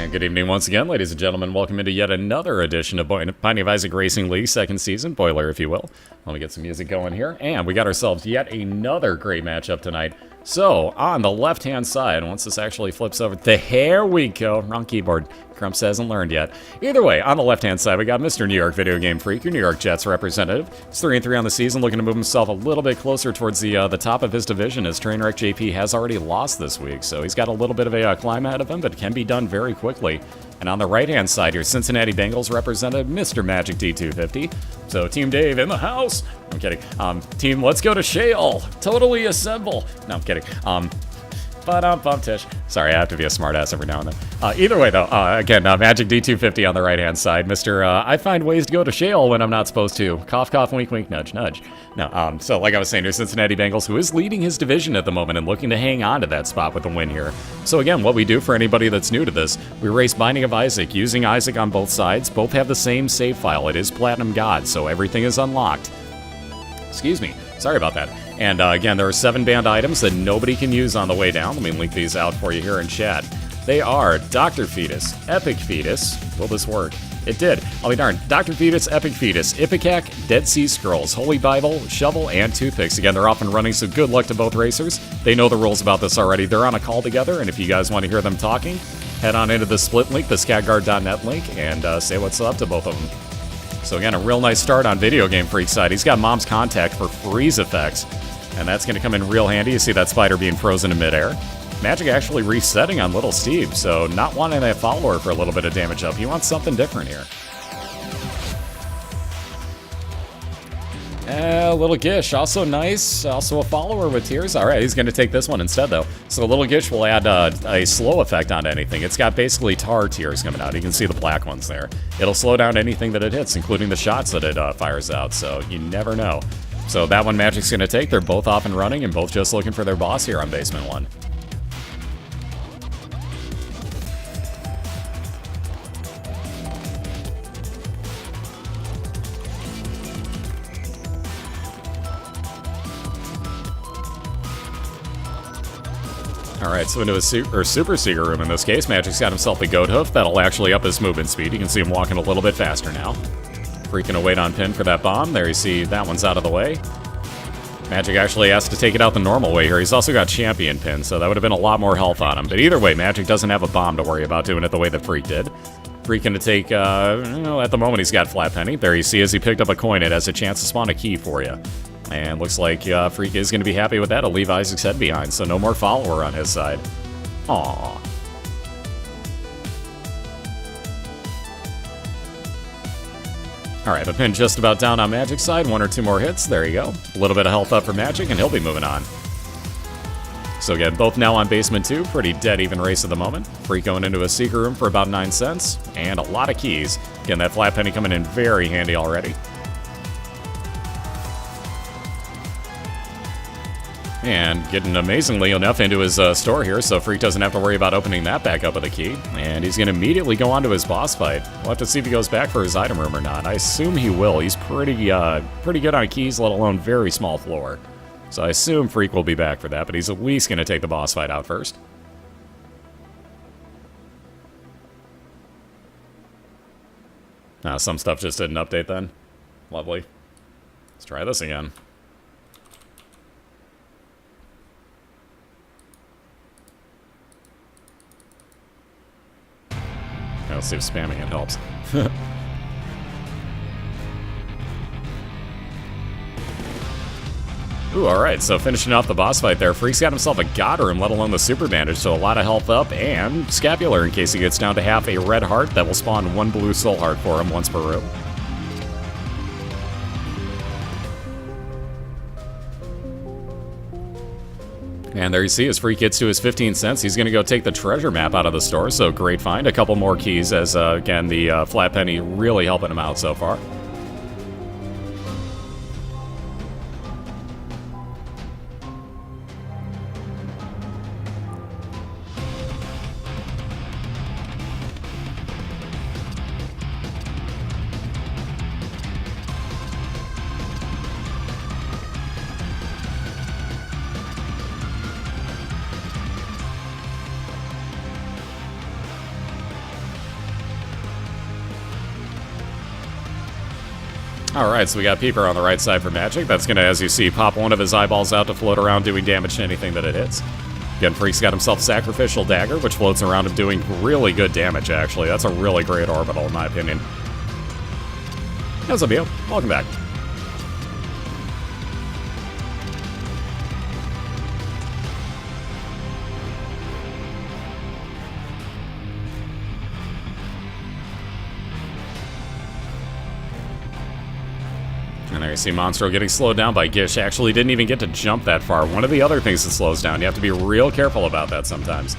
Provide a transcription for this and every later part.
And good evening once again, ladies and gentlemen. Welcome into yet another edition of Binding of Isaac Racing League, second season, BOILeR, if you will. Let me get some music going here. And we got ourselves yet another great matchup tonight. So, on the left-hand side, once this actually flips over, there we go. Wrong keyboard. Crumps hasn't learned yet. Either way, on the left-hand side, we got Mr. New York Video Game Freak, your New York Jets representative. He's 3-3 on the season, looking to move himself a little bit closer towards the top of his division, as Trainwreck JP has already lost this week. So he's got a little bit of a climb ahead of him, but it can be done very quickly. And on the right-hand side, your Cincinnati Bengals representative, Mr. MagicD250. So Team Dave in the house. I'm kidding. Team Let's Go to Shale. Totally assemble. No, I'm kidding. Tish. Sorry, I have to be a smartass every now and then. Either way, though, again, MagicD250 on the right-hand side. Mr. I find ways to go to shale when I'm not supposed to. Cough, cough, wink, wink, nudge, nudge. No, so like I was saying, there's Cincinnati Bengals, who is leading his division at the moment and looking to hang on to that spot with a win here. So again, what we do for anybody that's new to this, we race Binding of Isaac, using Isaac on both sides. Both have the same save file. It is Platinum God, so everything is unlocked. Excuse me. Sorry about that. And again, there are 7 banned items that nobody can use on the way down. Let me link these out for you here in chat. They are Dr. Fetus, Epic Fetus. Will this work? It did. I'll be darned. Dr. Fetus, Epic Fetus, Ipecac, Dead Sea Scrolls, Holy Bible, Shovel, and Toothpicks. Again, they're off and running, so good luck to both racers. They know the rules about this already. They're on a call together, and if you guys want to hear them talking, head on into the split link, the scatguard.net link, and say what's up to both of them. So again, a real nice start on Video Game Freak's side. He's got Mom's Contact for freeze effects, and that's going to come in real handy. You see that spider being frozen in midair. Magic actually resetting on Little Steve, so not wanting that follower for a little bit of damage up. He wants something different here. Little Gish, also nice. Also a follower with tears. All right, he's going to take this one instead, though. So Little Gish will add a slow effect onto anything. It's got basically tar tears coming out. You can see the black ones there. It'll slow down anything that it hits, including the shots that it fires out, so you never know. So that one Magic's going to take. They're both off and running, and both just looking for their boss here on Basement 1. Alright, so into a Super Seeker room in this case. Magic's got himself a Goat Hoof. That'll actually up his movement speed. You can see him walking a little bit faster now. Freaking to wait on pin for that bomb. There you see that one's out of the way. Magic actually has to take it out the normal way here. He's also got Champion pin, so that would have been a lot more health on him. But either way, Magic doesn't have a bomb to worry about doing it the way that Freak did. Freak gonna take, at the moment he's got Flat Penny. There you see as he picked up a coin, it has a chance to spawn a key for you. And looks like Freak is going to be happy with that. He'll leave Isaac's head behind, so no more follower on his side. Aww. Alright, the pin just about down on Magic's side. 1 or 2 more hits. There you go. A little bit of health up for Magic, and he'll be moving on. So again, both now on Basement 2. Pretty dead even race at the moment. Freak going into a Seeker room for about 9 cents. And a lot of keys. Again, that Flat Penny coming in very handy already. And getting amazingly enough into his store here, so Freak doesn't have to worry about opening that back up with a key. And he's going to immediately go on to his boss fight. We'll have to see if he goes back for his item room or not. I assume he will. He's pretty good on keys, let alone very small floor. So I assume Freak will be back for that, but he's at least going to take the boss fight out first. Some stuff just didn't update then. Lovely. Let's try this again. Let's see if spamming it helps. Ooh, alright, so finishing off the boss fight there, Freak's got himself a God room, let alone the super bandage, so a lot of health up, and scapular in case he gets down to half a red heart that will spawn 1 blue soul heart for him once per room. And there you see, as Freak gets to his 15 cents, he's going to go take the treasure map out of the store, so great find. A couple more keys as, again, the Flat Penny really helping him out so far. Alright, so we got Peeper on the right side for Magic. That's gonna, as you see, pop one of his eyeballs out to float around doing damage to anything that it hits. Again, Freak's got himself Sacrificial Dagger, which floats around him doing really good damage, actually. That's a really great orbital, in my opinion. What's up, yo? Welcome back. And there you see Monstro getting slowed down by Gish. Actually didn't even get to jump that far. One of the other things that slows down. You have to be real careful about that sometimes.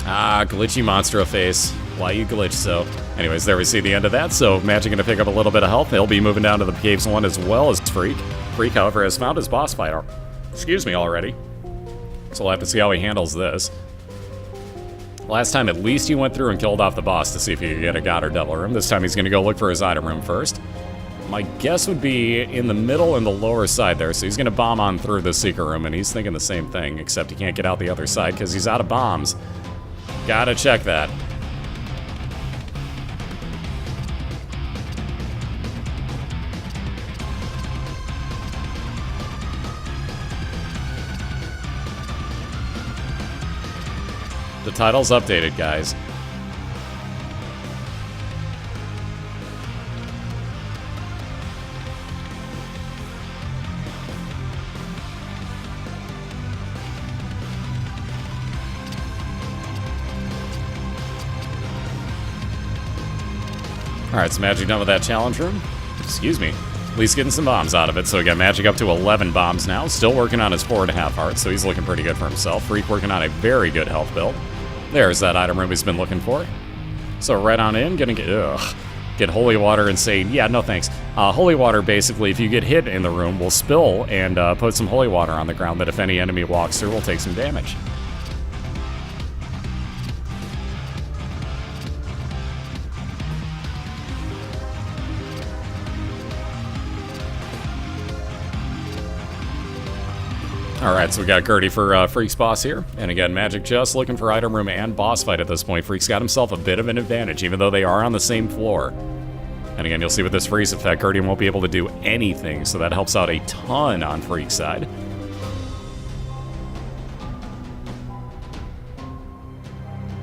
Ah, glitchy Monstro face. Why you glitch so? Anyways, there we see the end of that. So Magic gonna pick up a little bit of health. He'll be moving down to the Caves 1 as well as Freak. Freak, however, has found his boss fight. Excuse me already. So we'll have to see how he handles this. Last time, at least he went through and killed off the boss to see if he could get a God or Devil room. This time he's going to go look for his item room first. My guess would be in the middle and the lower side there, so he's going to bomb on through the secret room, and he's thinking the same thing, except he can't get out the other side because he's out of bombs. Gotta check that. The title's updated, guys. Alright, so Magic done with that challenge room. Excuse me. At least getting some bombs out of it. So we got Magic up to 11 bombs now. Still working on his 4.5 hearts, so he's looking pretty good for himself. Freak working on a very good health build. There's that item room he's been looking for. So right on in, gonna get Holy Water and say, yeah, no thanks. Holy Water, basically, if you get hit in the room, will spill and put some Holy Water on the ground that if any enemy walks through, will take some damage. Alright, so we got Gertie for Freak's boss here. And again, Magic just looking for item room and boss fight at this point. Freak's got himself a bit of an advantage, even though they are on the same floor. And again, you'll see with this freeze effect, Gertie won't be able to do anything, so that helps out a ton on Freak's side.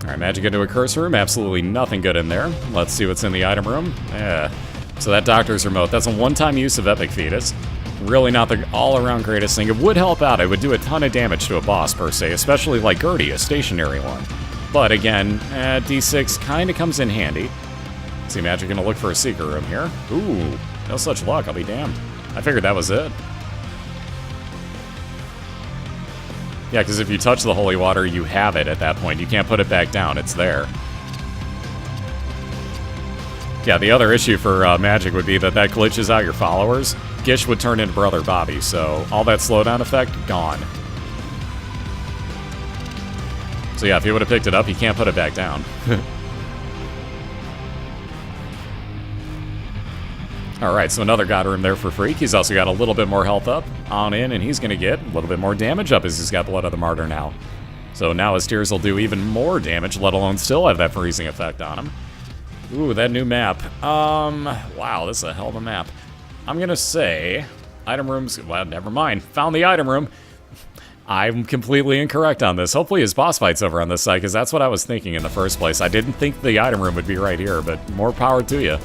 Alright, Magic into a curse room. Absolutely nothing good in there. Let's see what's in the item room. Yeah. So that Doctor's Remote, that's a one-time use of Epic Fetus. Really not the all-around greatest thing. It would help out. It would do a ton of damage to a boss, per se, especially like Gertie, a stationary one. But again, D6 kind of comes in handy. See, Magic gonna look for a secret room here. Ooh, no such luck, I'll be damned. I figured that was it. Yeah, because if you touch the Holy Water, you have it at that point. You can't put it back down, it's there. Yeah, the other issue for Magic would be that glitches out your followers. Gish would turn into Brother Bobby, so all that slowdown effect, gone. So yeah, if he would have picked it up, he can't put it back down. Alright, so another God room there for Freak. He's also got a little bit more health up on in, and he's going to get a little bit more damage up as he's got Blood of the Martyr now. So now his tears will do even more damage, let alone still have that freezing effect on him. Ooh, that new map. Wow, this is a hell of a map. I'm gonna say, item rooms, well, never mind. Found the item room. I'm completely incorrect on this. Hopefully his boss fight's over on this side, because that's what I was thinking in the first place. I didn't think the item room would be right here, but more power to you.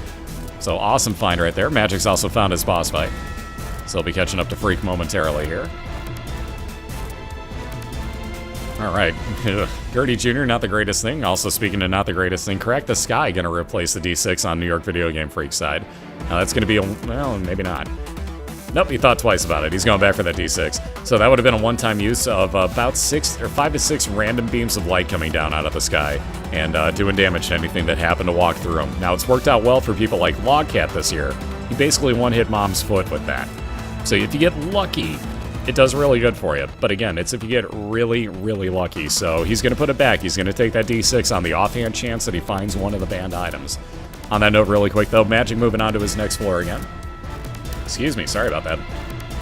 So awesome find right there. Magic's also found his boss fight. So he'll be catching up to Freak momentarily here. Alright, Gertie Jr., not the greatest thing. Also, speaking of not the greatest thing, Crack the Sky gonna replace the D6 on New York Video Game Freak side. Now that's gonna be a, well, maybe not. Nope, he thought twice about it. He's going back for that D6. So that would have been a one-time use of about 5 to 6 random beams of light coming down out of the sky and doing damage to anything that happened to walk through them. Now, it's worked out well for people like Logcat this year. He basically one-hit Mom's foot with that. So if you get lucky, it does really good for you. But again, it's if you get really, really lucky. So he's going to put it back. He's going to take that D6 on the offhand chance that he finds one of the banned items. On that note, really quick though, Magic moving on to his next floor again. Excuse me, sorry about that.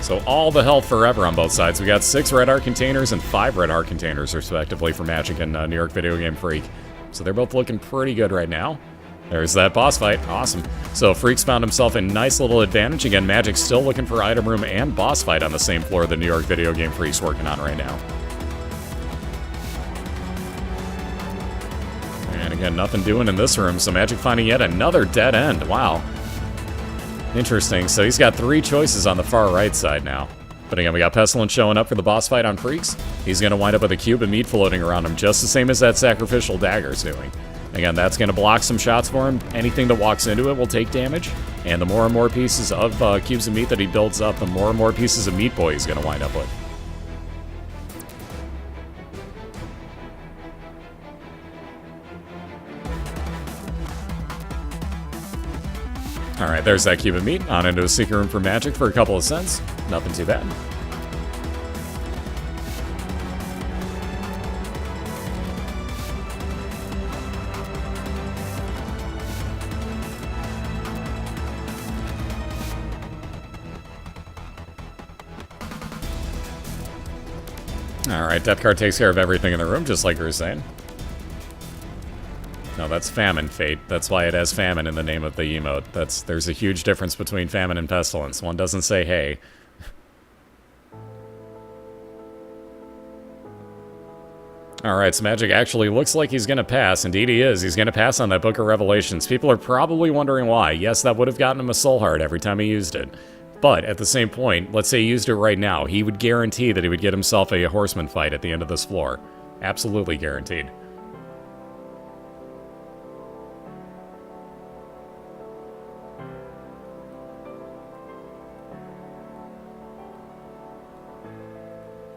So all the health forever on both sides. We got 6 red art containers and 5 red art containers, respectively, for Magic and New York Video Game Freak. So they're both looking pretty good right now. There's that boss fight. Awesome. So Freak's found himself a nice little advantage. Again, Magic's still looking for item room and boss fight on the same floor the New York Video Game Freak's working on right now. And again, nothing doing in this room, so Magic finding yet another dead end. Wow. Interesting. So he's got 3 choices on the far right side now. But again, we got Pestilence showing up for the boss fight on Freaks. He's going to wind up with a cube of meat floating around him, just the same as that sacrificial dagger's doing. Again, that's going to block some shots for him. Anything that walks into it will take damage. And the more and more pieces of cubes of meat that he builds up, the more and more pieces of Meat Boy he's going to wind up with. Alright, there's that cube of meat. On into a secret room for Magic for a couple of cents. Nothing too bad. Alright, Death Card takes care of everything in the room, just like you were saying. No, that's Famine Fate. That's why it has Famine in the name of the emote. There's a huge difference between Famine and Pestilence. One doesn't say hey. Alright, so Magic actually looks like he's going to pass. Indeed he is. He's going to pass on that Book of Revelations. People are probably wondering why. Yes, that would have gotten him a Soul Heart every time he used it. But at the same point, let's say he used it right now. He would guarantee that he would get himself a Horseman fight at the end of this floor. Absolutely guaranteed.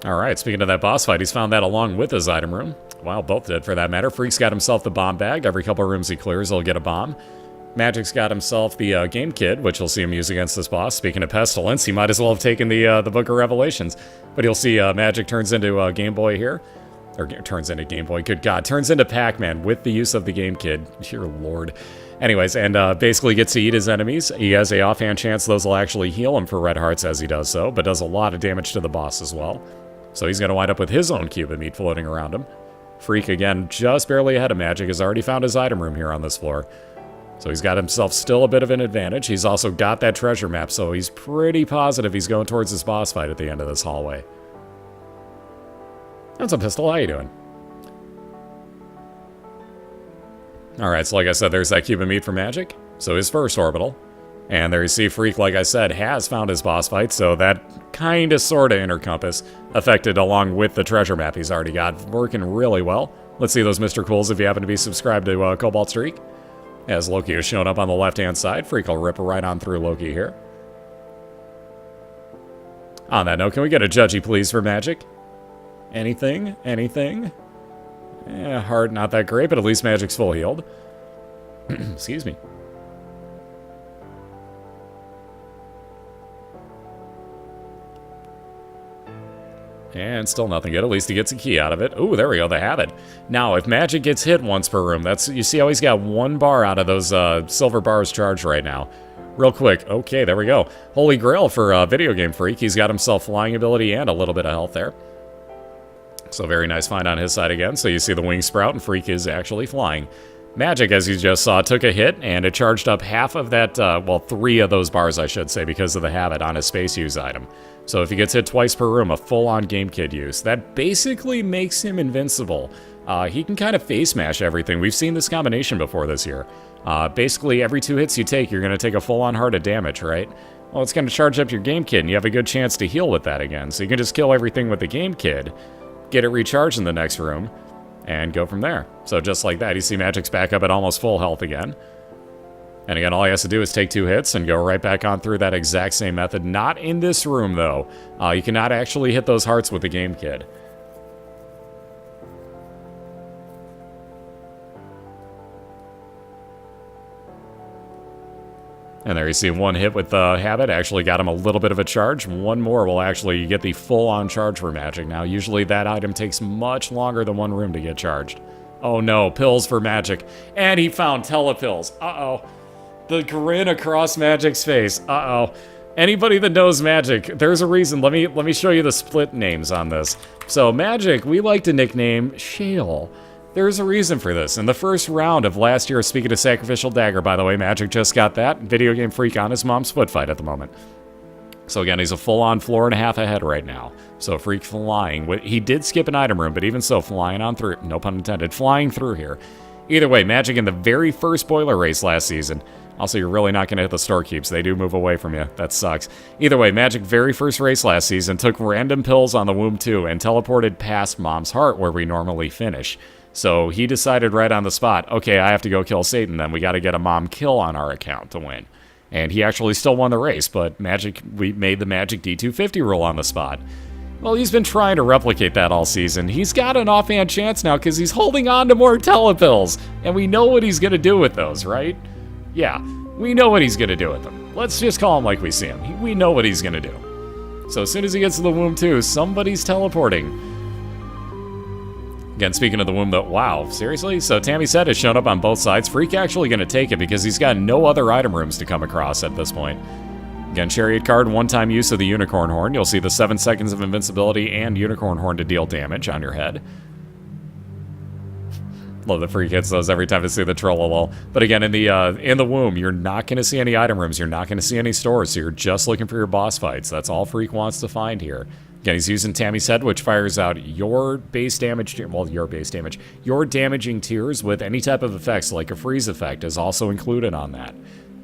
Alright, speaking of that boss fight, he's found that along with his item room. Well, both did for that matter. Freak's got himself the bomb bag. Every couple of rooms he clears, he'll get a bomb. Magic's got himself the game kid, which you'll see him use against this boss. Speaking of Pestilence, he might as well have taken the Book of Revelations. But you'll see Magic turns into Game Boy here. Or turns into Game Boy, good God. Turns into Pac-Man with the use of the game kid. Dear Lord. Anyways, and basically gets to eat his enemies. He has a offhand chance those will actually heal him for red hearts as he does so, but does a lot of damage to the boss as well. So he's going to wind up with his own cube of meat floating around him. Freak, again, just barely ahead of Magic, has already found his item room here on this floor. So he's got himself still a bit of an advantage. He's also got that treasure map, so he's pretty positive he's going towards his boss fight at the end of this hallway. What's up, Pistol? How you doing? Alright, so like I said, there's that cube of meat for Magic. So his first orbital. And there you see Freak, like I said, has found his boss fight, so that kind of sort of inner compass affected along with the treasure map he's already got, working really well. Let's see those Mr. Cools if you happen to be subscribed to Cobalt Streak. As Loki is showing up on the left-hand side, Freak will rip right on through Loki here. On that note, can we get a judgy please for Magic? Anything? Anything? Heart not that great, but at least Magic's full healed. Excuse me. And still nothing good. At least he gets a key out of it. Ooh, there we go. They have it. Now, if Magic gets hit once per room, you see how he's got 1 bar out of those silver bars charged right now. Real quick. Okay, there we go. Holy Grail for Video Game Freak. He's got himself flying ability and a little bit of health there. So very nice find on his side again. So you see the wing sprout, and Freak is actually flying. Magic, as you just saw, took a hit, and it charged up half of that, well, 3 of those bars, I should say, because of the habit on his space use item. So if he gets hit twice per room, a full-on game kid use. That basically makes him invincible. He can kind of face smash everything. We've seen this combination before this year. Basically, every 2 hits you take, you're going to take a full-on heart of damage, right? Well, it's going to charge up your game kid, and you have a good chance to heal with that again. So you can just kill everything with the game kid, get it recharged in the next room, and go from there. So just like that, you see Magic's back up at almost full health again. And again, all he has to do is take 2 hits and go right back on through that exact same method. Not in this room, though. You cannot actually hit those hearts with the game kid. And there you see 1 hit with the habit. Actually got him a little bit of a charge. 1 more will actually get the full-on charge for Magic. Now, usually that item takes much longer than 1 room to get charged. Oh no, pills for Magic. And he found telepills. Uh-oh. The grin across Magic's face. Uh-oh. Anybody that knows Magic, there's a reason. Let me show you the split names on this. So Magic, we like to nickname Shale. There's a reason for this. In the first round of last year, speaking of Sacrificial Dagger, by the way, Magic just got that. Video Game Freak on his mom's foot fight at the moment. So again, he's a full-on floor and a half ahead right now. So Freak flying. He did skip an item room, but even so, flying on through. No pun intended. Flying through here. Either way, Magic in the very first Boiler race last season. Also, you're really not going to hit the store keeps. They do move away from you. That sucks. Either way, Magic very first race last season took random pills on the womb 2 and teleported past Mom's Heart where we normally finish. So he decided right on the spot, okay, I have to go kill Satan then. We got to get a mom kill on our account to win. And he actually still won the race, but we made the MagicD250 rule on the spot. Well, he's been trying to replicate that all season. He's got an offhand chance now because he's holding on to more telepills. And we know what he's going to do with those, right? Yeah, we know what he's going to do with them. Let's just call him like we see him. We know what he's going to do. So as soon as he gets to the womb 2, somebody's teleporting. Again, speaking of the womb, though, wow, seriously? So Tammy's head has shown up on both sides. Freak actually going to take it because he's got no other item rooms to come across at this point. Again, Chariot card, one-time use of the Unicorn Horn. You'll see the 7 seconds of invincibility and Unicorn Horn to deal damage on your head. Love the Freak hits those every time I see the Trollolol. But again, in the womb, you're not going to see any item rooms. You're not going to see any stores, so you're just looking for your boss fights. That's all Freak wants to find here. Again, he's using Tammy's head, which fires out your base damage, well, your base damage. Your damaging tiers with any type of effects, like a freeze effect, is also included on that.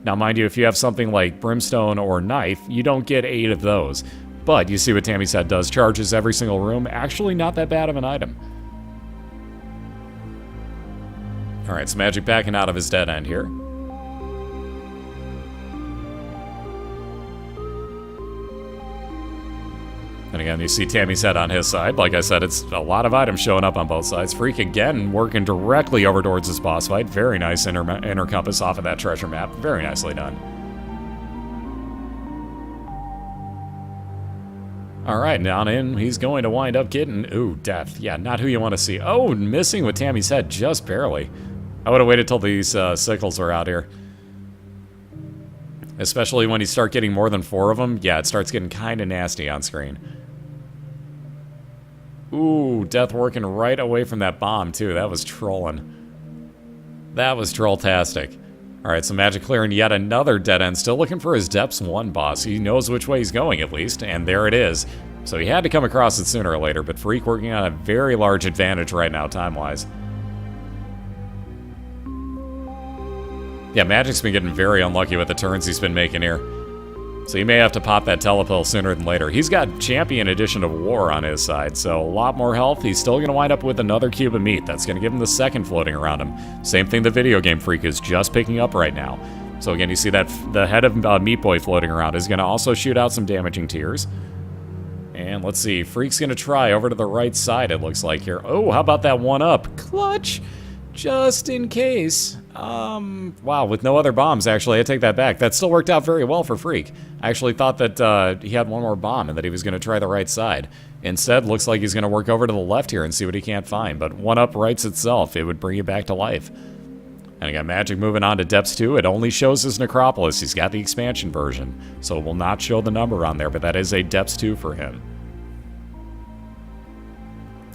Now, mind you, if you have something like Brimstone or Knife, you don't get 8 of those. But you see what Tammy's head does. Charges every single room. Actually, not that bad of an item. Alright, so Magic backing out of his dead end here. And again, you see Tammy's head on his side. Like I said, it's a lot of items showing up on both sides. Freak, again, working directly over towards his boss fight. Very nice inner compass off of that treasure map. Very nicely done. Alright, down in, he's going to wind up getting... Ooh, death. Yeah, not who you want to see. Oh, missing with Tammy's head, just barely. I would have waited till these sickles were out here. Especially when you start getting more than 4 of them. Yeah, it starts getting kind of nasty on screen. Ooh, death working right away from that bomb, too. That was trolling. That was troll-tastic. Alright, so Magic clearing yet another dead end. Still looking for his Depths 1 boss. He knows which way he's going, at least. And there it is. So he had to come across it sooner or later. But Freak working on a very large advantage right now, time-wise. Yeah, Magic's been getting very unlucky with the turns he's been making here. So he may have to pop that telepill sooner than later. He's got Champion Edition of War on his side, so a lot more health. He's still going to wind up with another cube of meat. That's going to give him the second floating around him. Same thing the Video Game Freak is just picking up right now. So again, you see that the head of Meat Boy floating around is going to also shoot out some damaging tiers. And let's see, Freak's going to try over to the right side, it looks like here. Oh, how about that 1-up? Clutch! Just in case. Wow, with no other bombs, actually, I take that back. That still worked out very well for Freak. I actually thought that he had one more bomb and that he was going to try the right side. Instead, looks like he's going to work over to the left here and see what he can't find. But 1-up writes itself. It would bring you back to life. And again, Magic moving on to Depths 2. It only shows his Necropolis. He's got the expansion version, so it will not show the number on there, but that is a Depths 2 for him.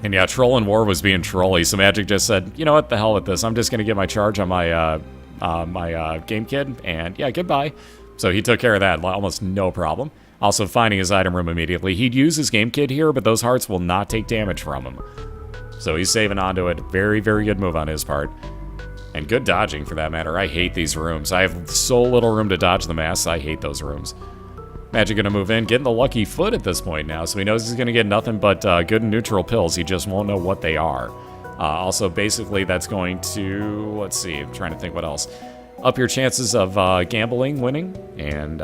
And yeah, Troll in War was being trolly, so Magic just said, you know what, the hell with this. I'm just going to get my charge on my Game Kid, and yeah, goodbye. So he took care of that, almost no problem. Also finding his item room immediately. He'd use his Game Kid here, but those hearts will not take damage from him. So he's saving onto it. Very, very good move on his part. And good dodging, for that matter. I hate these rooms. I have so little room to dodge the mass. I hate those rooms. Magic going to move in, getting the lucky foot at this point now, so he knows he's going to get nothing but good and neutral pills. He just won't know what they are. Also, basically, that's going to, let's see, I'm trying to think what else. Up your chances of gambling, winning, and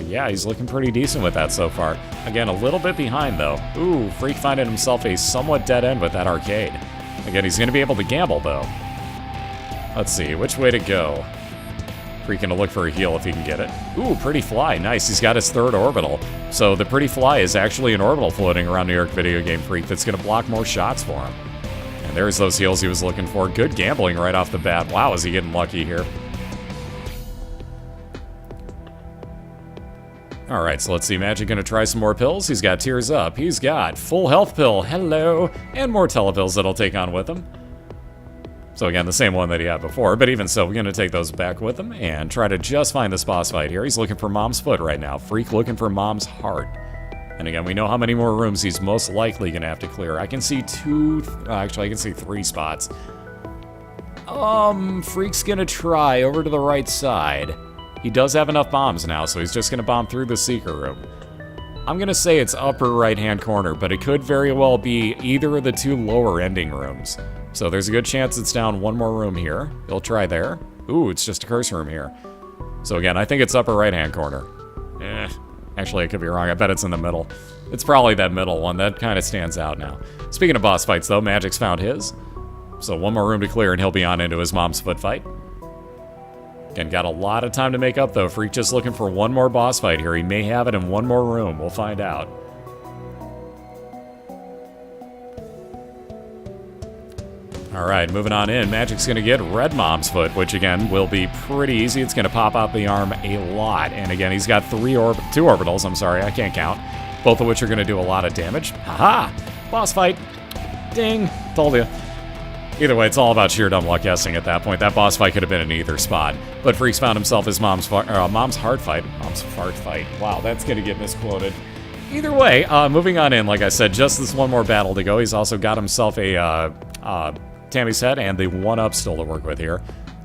yeah, he's looking pretty decent with that so far. Again, a little bit behind, though. Ooh, Freak finding himself a somewhat dead end with that arcade. Again, he's going to be able to gamble, though. Let's see, which way to go? Freak gonna look for a heal if he can get it. Ooh, Pretty Fly, nice. He's got his third orbital. So the Pretty Fly is actually an orbital floating around New York Video Game Freak that's gonna block more shots for him. And there's those heals he was looking for. Good gambling right off the bat. Wow, is he getting lucky here. Alright, so let's see. Magic gonna try some more pills. He's got Tears Up. He's got Full Health Pill. Hello. And more telepills that he'll take on with him. So again, the same one that he had before, but even so, we're going to take those back with him and try to just find this boss fight here. He's looking for Mom's foot right now. Freak looking for Mom's heart. And again, we know how many more rooms he's most likely going to have to clear. I can see actually I can see 3 spots. Freak's going to try over to the right side. He does have enough bombs now, so he's just going to bomb through the secret room. I'm going to say it's upper right-hand corner, but it could very well be either of the 2 lower ending rooms. So there's a good chance it's down 1 more room here. He'll try there. Ooh, it's just a curse room here. So again, I think it's upper right-hand corner. Actually, I could be wrong. I bet it's in the middle. It's probably that middle one. That kind of stands out now. Speaking of boss fights, though, Magic's found his. So 1 more room to clear, and he'll be on into his Mom's foot fight. Again, got a lot of time to make up, though. Freak just looking for 1 more boss fight here. He may have it in 1 more room. We'll find out. All right, moving on in. Magic's going to get red Mom's foot, which, again, will be pretty easy. It's going to pop out the arm a lot. And, again, he's got 2 orbitals. I'm sorry, I can't count. Both of which are going to do a lot of damage. Haha! Boss fight. Ding. Told you. Either way, it's all about sheer dumb luck guessing at that point. That boss fight could have been in either spot. But Freak's found himself his Mom's heart fight. Mom's fart fight. Wow, that's going to get misquoted. Either way, moving on in, like I said, just this 1 more battle to go. He's also got himself a Tammy's head and the 1-up still to work with here.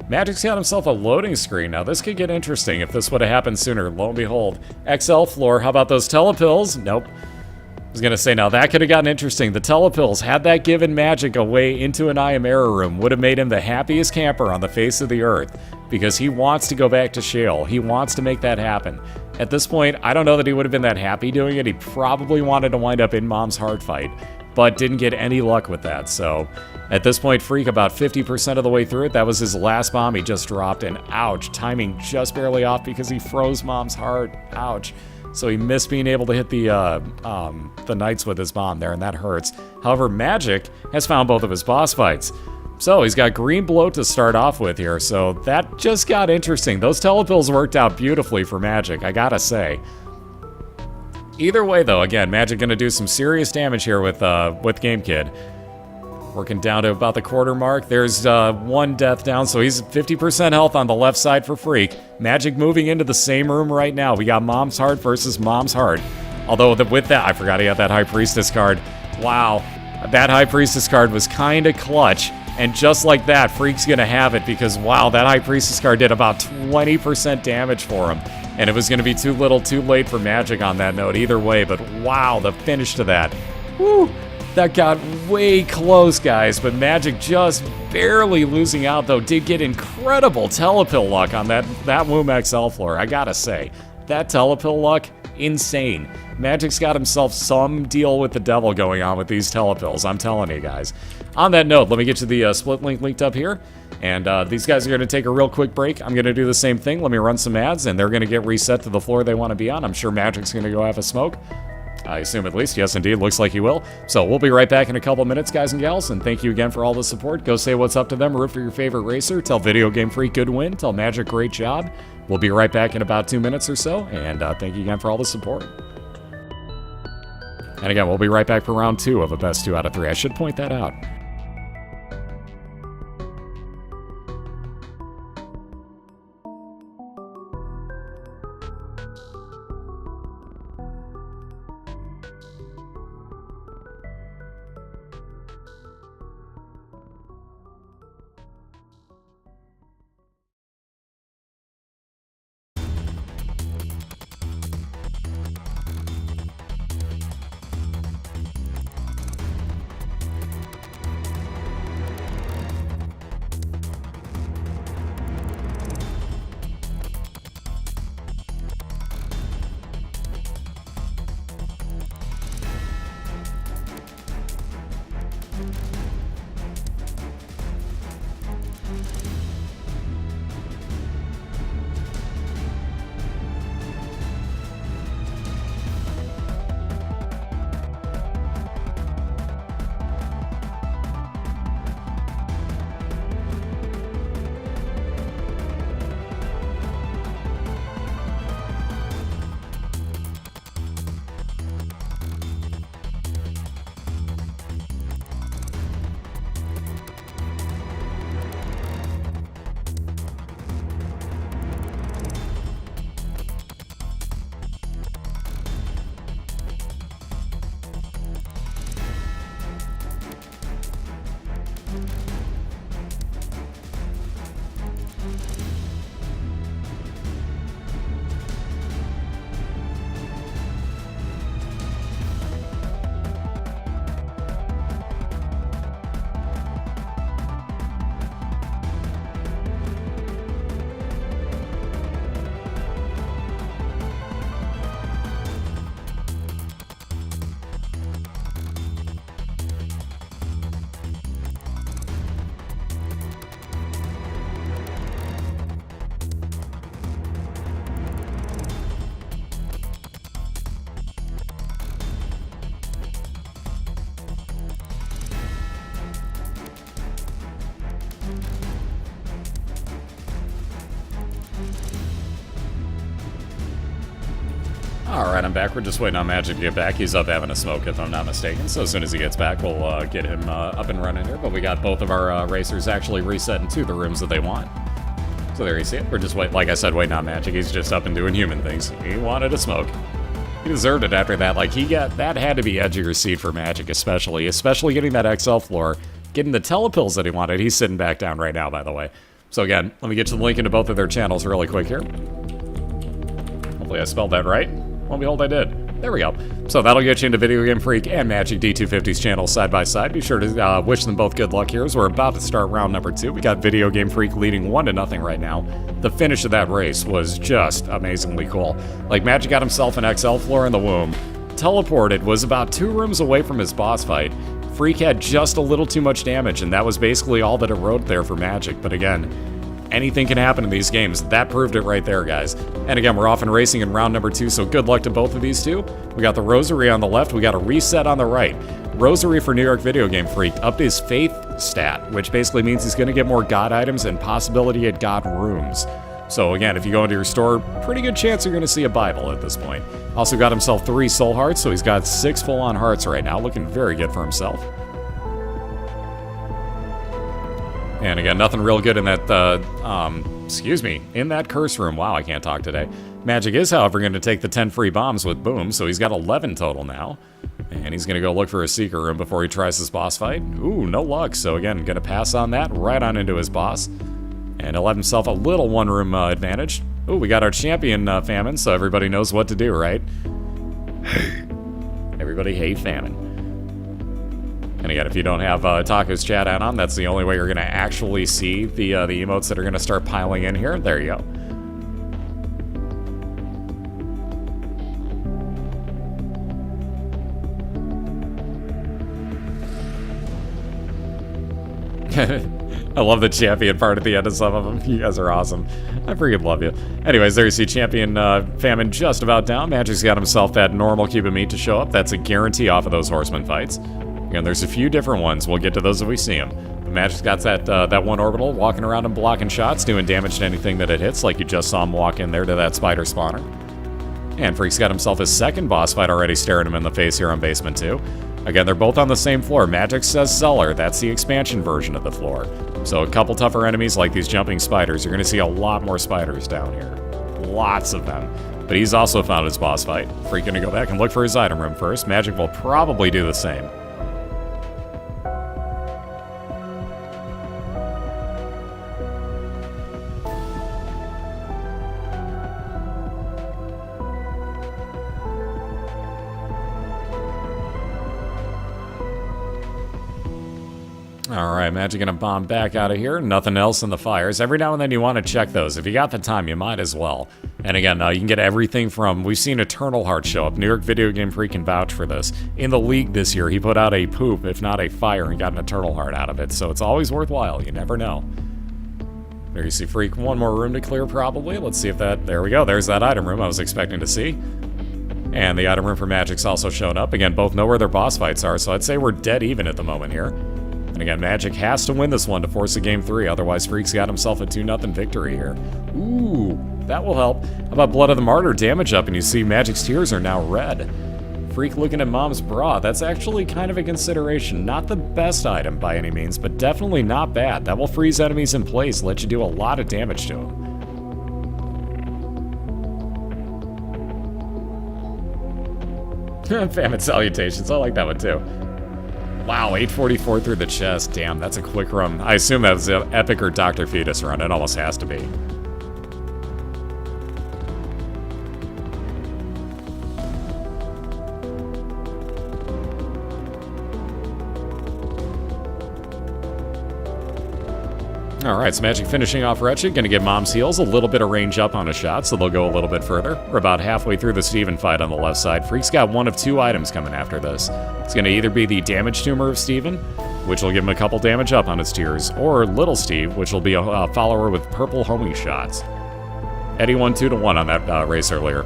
Magic's got himself a loading screen. Now, this could get interesting if this would have happened sooner. Lo and behold. XL floor. How about those telepills? Nope. I was going to say, now that could have gotten interesting. The telepills, had that given Magic a way into an I Am Error room, would have made him the happiest camper on the face of the earth, because he wants to go back to Shale. He wants to make that happen. At this point, I don't know that he would have been that happy doing it. He probably wanted to wind up in Mom's heart fight, but didn't get any luck with that. So at this point, Freak about 50% of the way through it. That was his last bomb he just dropped, and ouch, timing just barely off because he froze Mom's heart. Ouch. So he missed being able to hit the knights with his bomb there, and that hurts. However, Magic has found both of his boss fights. So he's got green bloat to start off with here, so that just got interesting. Those telepills worked out beautifully for Magic, I gotta say. Either way, though, again, Magic gonna do some serious damage here with Game Kid. Working down to about the quarter mark. There's 1 death down, so he's 50% health on the left side for Freak. Magic moving into the same room right now. We got Mom's heart versus Mom's heart. Although with that, I forgot he had that High Priestess card. Wow, that High Priestess card was kind of clutch. And just like that, Freak's gonna have it because, wow, that High Priestess card did about 20% damage for him. And it was gonna be too little, too late for Magic on that note either way, but wow, the finish to that. Woo! That got way close, guys, but Magic just barely losing out, though. Did get incredible telepill luck on that Womb XL floor, I gotta say. That telepill luck, insane. Magic's got himself some deal with the devil going on with these telepills, I'm telling you guys. On that note, let me get you the split link linked up here. And these guys are going to take a real quick break. I'm going to do the same thing. Let me run some ads, and they're going to get reset to the floor they want to be on. I'm sure Magic's going to go have a smoke. I assume at least. Yes, indeed. Looks like he will. So we'll be right back in a couple minutes, guys and gals. And thank you again for all the support. Go say what's up to them. Root for your favorite racer. Tell Video Game Freak good win. Tell Magic great job. We'll be right back in about 2 minutes or so. And thank you again for all the support. And again, we'll be right back for round 2 of a best 2 out of 3. I should point that out. Alright, I'm back. We're just waiting on Magic to get back. He's up having a smoke, if I'm not mistaken. So as soon as he gets back, we'll get him up and running here. But we got both of our racers actually reset into the rooms that they want. So there you see it. We're just waiting, like I said, waiting on Magic. He's just up and doing human things. He wanted a smoke. He deserved it after that. Like, that had to be edge of your seat for Magic, especially getting that XL floor, getting the telepills that he wanted. He's sitting back down right now, by the way. So again, let me get you the link into both of their channels really quick here. Hopefully I spelled that right. Well, behold, I did. There we go. So that'll get you into Video Game Freak and MagicD250's channels side by side. Be sure to wish them both good luck here as we're about to start round number 2. We got Video Game Freak leading 1-0 right now. The finish of that race was just amazingly cool. Like, Magic got himself an XL floor in the womb, teleported, was about 2 rooms away from his boss fight. Freak had just a little too much damage, and that was basically all that it wrote there for Magic. But again, anything can happen in these games. That proved it right there, guys. And again, we're off and racing in round number 2, so good luck to both of these two. We got the Rosary on the left, we got a reset on the right. Rosary for New York Video Game Freak upped his faith stat, which basically means he's going to get more God items and possibility at God rooms. So again, if you go into your store, pretty good chance you're going to see a Bible at this point. Also got himself 3 soul hearts, so he's got 6 full-on hearts right now, looking very good for himself. And again, nothing real good in that, in that curse room. Wow, I can't talk today. Magic is, however, going to take the 10 free bombs with Boom, so he's got 11 total now. And he's going to go look for a secret room before he tries his boss fight. Ooh, no luck. So again, going to pass on that, right on into his boss. And he'll have himself a little one-room advantage. Ooh, we got our champion Famine, so everybody knows what to do, right? Hey. Everybody hate Famine. And again, if you don't have Taco's chat add-on, that's the only way you're going to actually see the emotes that are going to start piling in here. There you go. I love the champion part at the end of some of them. You guys are awesome. I freaking love you. Anyways, there you see champion Famine just about down. Magic's got himself that normal cube of meat to show up. That's a guarantee off of those horseman fights. Again, there's a few different ones. We'll get to those if we see them. But Magic's got that one orbital walking around and blocking shots, doing damage to anything that it hits, like you just saw him walk in there to that spider spawner. And Freak's got himself his second boss fight already staring him in the face here on Basement 2. Again, they're both on the same floor. Magic says Cellar. That's the expansion version of the floor. So a couple tougher enemies like these jumping spiders. You're going to see a lot more spiders down here. Lots of them. But he's also found his boss fight. Freak going to go back and look for his item room first. Magic will probably do the same. Alright, Magic gonna bomb back out of here. Nothing else in the fires. Every now and then you want to check those. If you got the time, you might as well. And again, you can get everything from... We've seen Eternal Heart show up. New York Video Game Freak can vouch for this. In the league this year, he put out a poop, if not a fire, and got an Eternal Heart out of it. So it's always worthwhile. You never know. There you see Freak. One more room to clear, probably. Let's see if that... There we go. There's that item room I was expecting to see. And the item room for Magic's also shown up. Again, both know where their boss fights are, so I'd say we're dead even at the moment here. And again, Magic has to win this one to force a Game 3, otherwise Freak's got himself a 2-0 victory here. Ooh, that will help. How about Blood of the Martyr damage up, and you see Magic's tears are now red. Freak looking at Mom's bra. That's actually kind of a consideration. Not the best item by any means, but definitely not bad. That will freeze enemies in place, let you do a lot of damage to them. Famine salutations, I like that one too. Wow, 844 through the chest. Damn, that's a quick run. I assume that was an Epic or Dr. Fetus run. It almost has to be. Alright, so Magic finishing off Wretched. Gonna get Mom's heals, a little bit of range up on a shot, so they'll go a little bit further. We're about halfway through the Steven fight on the left side. Freak's got one of 2 items coming after this. It's gonna either be the Damage Tumor of Steven, which will give him a couple damage up on his tears, or Little Steve, which will be a follower with purple homing shots. Eddie won 2-1 on that race earlier.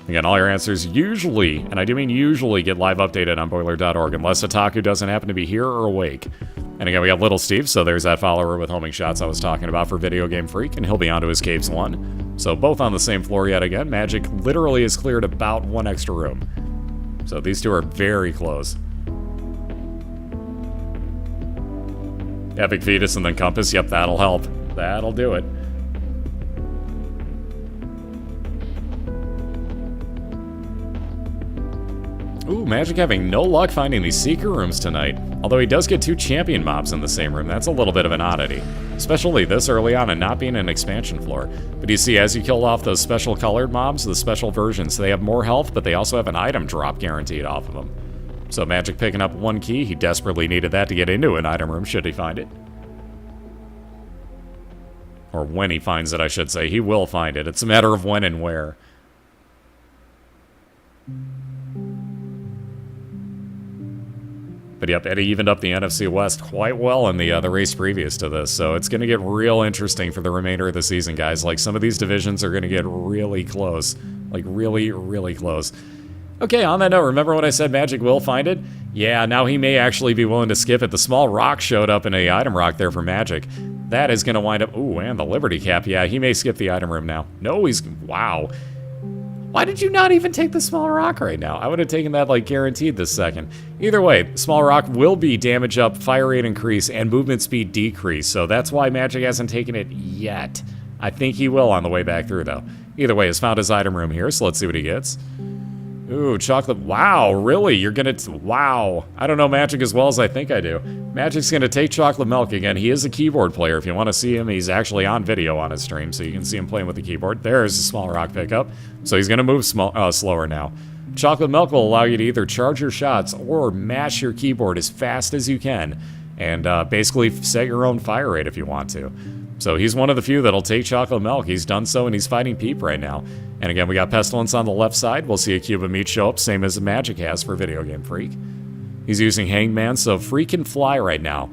Again, all your answers usually, and I do mean usually, get live updated on BOILeR.org, unless Otaku doesn't happen to be here or awake. And again, we got Little Steve, so there's that follower with homing shots I was talking about for Video Game Freak, and he'll be onto his Caves 1. So both on the same floor yet again. Magic literally has cleared about one extra room. So these two are very close. Epic Fetus and then Compass, yep, that'll help. That'll do it. Ooh, Magic having no luck finding these Seeker rooms tonight. Although he does get 2 champion mobs in the same room, that's a little bit of an oddity. Especially this early on and not being an expansion floor. But you see, as you kill off those special colored mobs, the special versions, they have more health, but they also have an item drop guaranteed off of them. So Magic picking up 1 key, he desperately needed that to get into an item room should he find it. Or when he finds it, I should say. He will find it. It's a matter of when and where. But yep, Eddie evened up the NFC West quite well in the race previous to this, so it's going to get real interesting for the remainder of the season, guys. Like, some of these divisions are going to get really close. Like, really, really close. Okay, on that note, remember when I said Magic will find it? Yeah, now he may actually be willing to skip it. The small rock showed up in a item rock there for Magic. That is going to wind up... Ooh, and the Liberty Cap. Yeah, he may skip the item room now. No, he's... Wow. Why did you not even take the small rock right now? I would have taken that, like, guaranteed this second. Either way, small rock will be damage up, fire rate increase, and movement speed decrease. So that's why Magic hasn't taken it yet. I think he will on the way back through, though. Either way, he's found his item room here, so let's see what he gets. Ooh, chocolate. Wow, really? You're gonna... Wow. I don't know Magic as well as I think I do. Magic's gonna take chocolate milk again. He is a keyboard player. If you want to see him, he's actually on video on his stream, so you can see him playing with the keyboard. There's a small rock pickup. So he's gonna move slower now. Chocolate milk will allow you to either charge your shots or mash your keyboard as fast as you can, and basically set your own fire rate if you want to. So he's one of the few that'll take chocolate milk. He's done so, and he's fighting Peep right now. And again, we got Pestilence on the left side. We'll see a cube of meat show up, same as Magic has for Video Game Freak. He's using Hangman, so Freak can fly right now.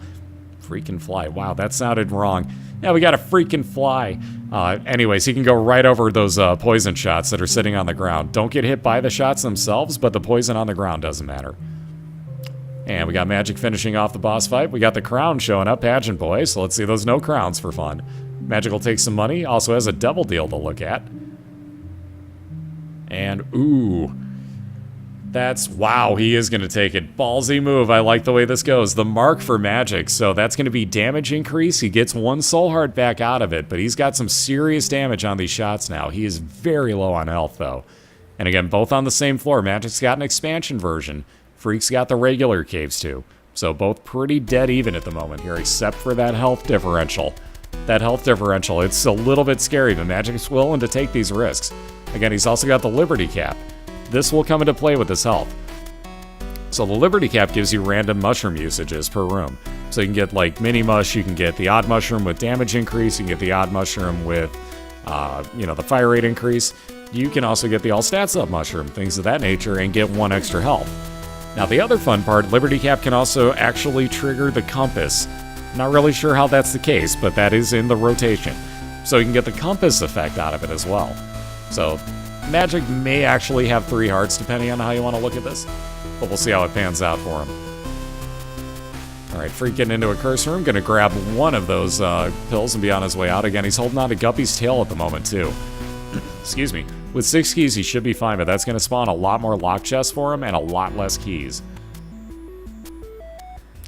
Freak can fly. Wow, that sounded wrong. Yeah, we got a freaking fly. Anyways, he can go right over those poison shots that are sitting on the ground. Don't get hit by the shots themselves, but the poison on the ground doesn't matter. And we got Magic finishing off the boss fight. We got the crown showing up, Pageant Boy, so let's see those no crowns for fun. Magic will take some money, also has a double deal to look at. And, ooh, that's, wow, he is going to take it. Ballsy move, I like the way this goes. The mark for Magic, so that's going to be damage increase. He gets 1 soul heart back out of it, but he's got some serious damage on these shots now. He is very low on health, though. And again, both on the same floor. Magic's got an expansion version. Freak's got the regular caves, too. So both pretty dead even at the moment here, except for that health differential. That health differential, it's a little bit scary, but Magic's willing to take these risks. Again, he's also got the Liberty Cap. This will come into play with his health. So the Liberty Cap gives you random mushroom usages per room. So you can get, like, mini mush, you can get the odd mushroom with damage increase, you can get the odd mushroom with, the fire rate increase. You can also get the all stats up mushroom, things of that nature, and get 1 extra health. Now, the other fun part, Liberty Cap can also actually trigger the Compass. Not really sure how that's the case, but that is in the rotation. So you can get the Compass effect out of it as well. So Magic may actually have 3 hearts, depending on how you want to look at this. But we'll see how it pans out for him. Alright, Freak getting into a curse room. Gonna grab one of those pills and be on his way out. Again, he's holding on to Guppy's tail at the moment, too. Excuse me. With 6 keys, he should be fine, but that's going to spawn a lot more lock chests for him and a lot less keys.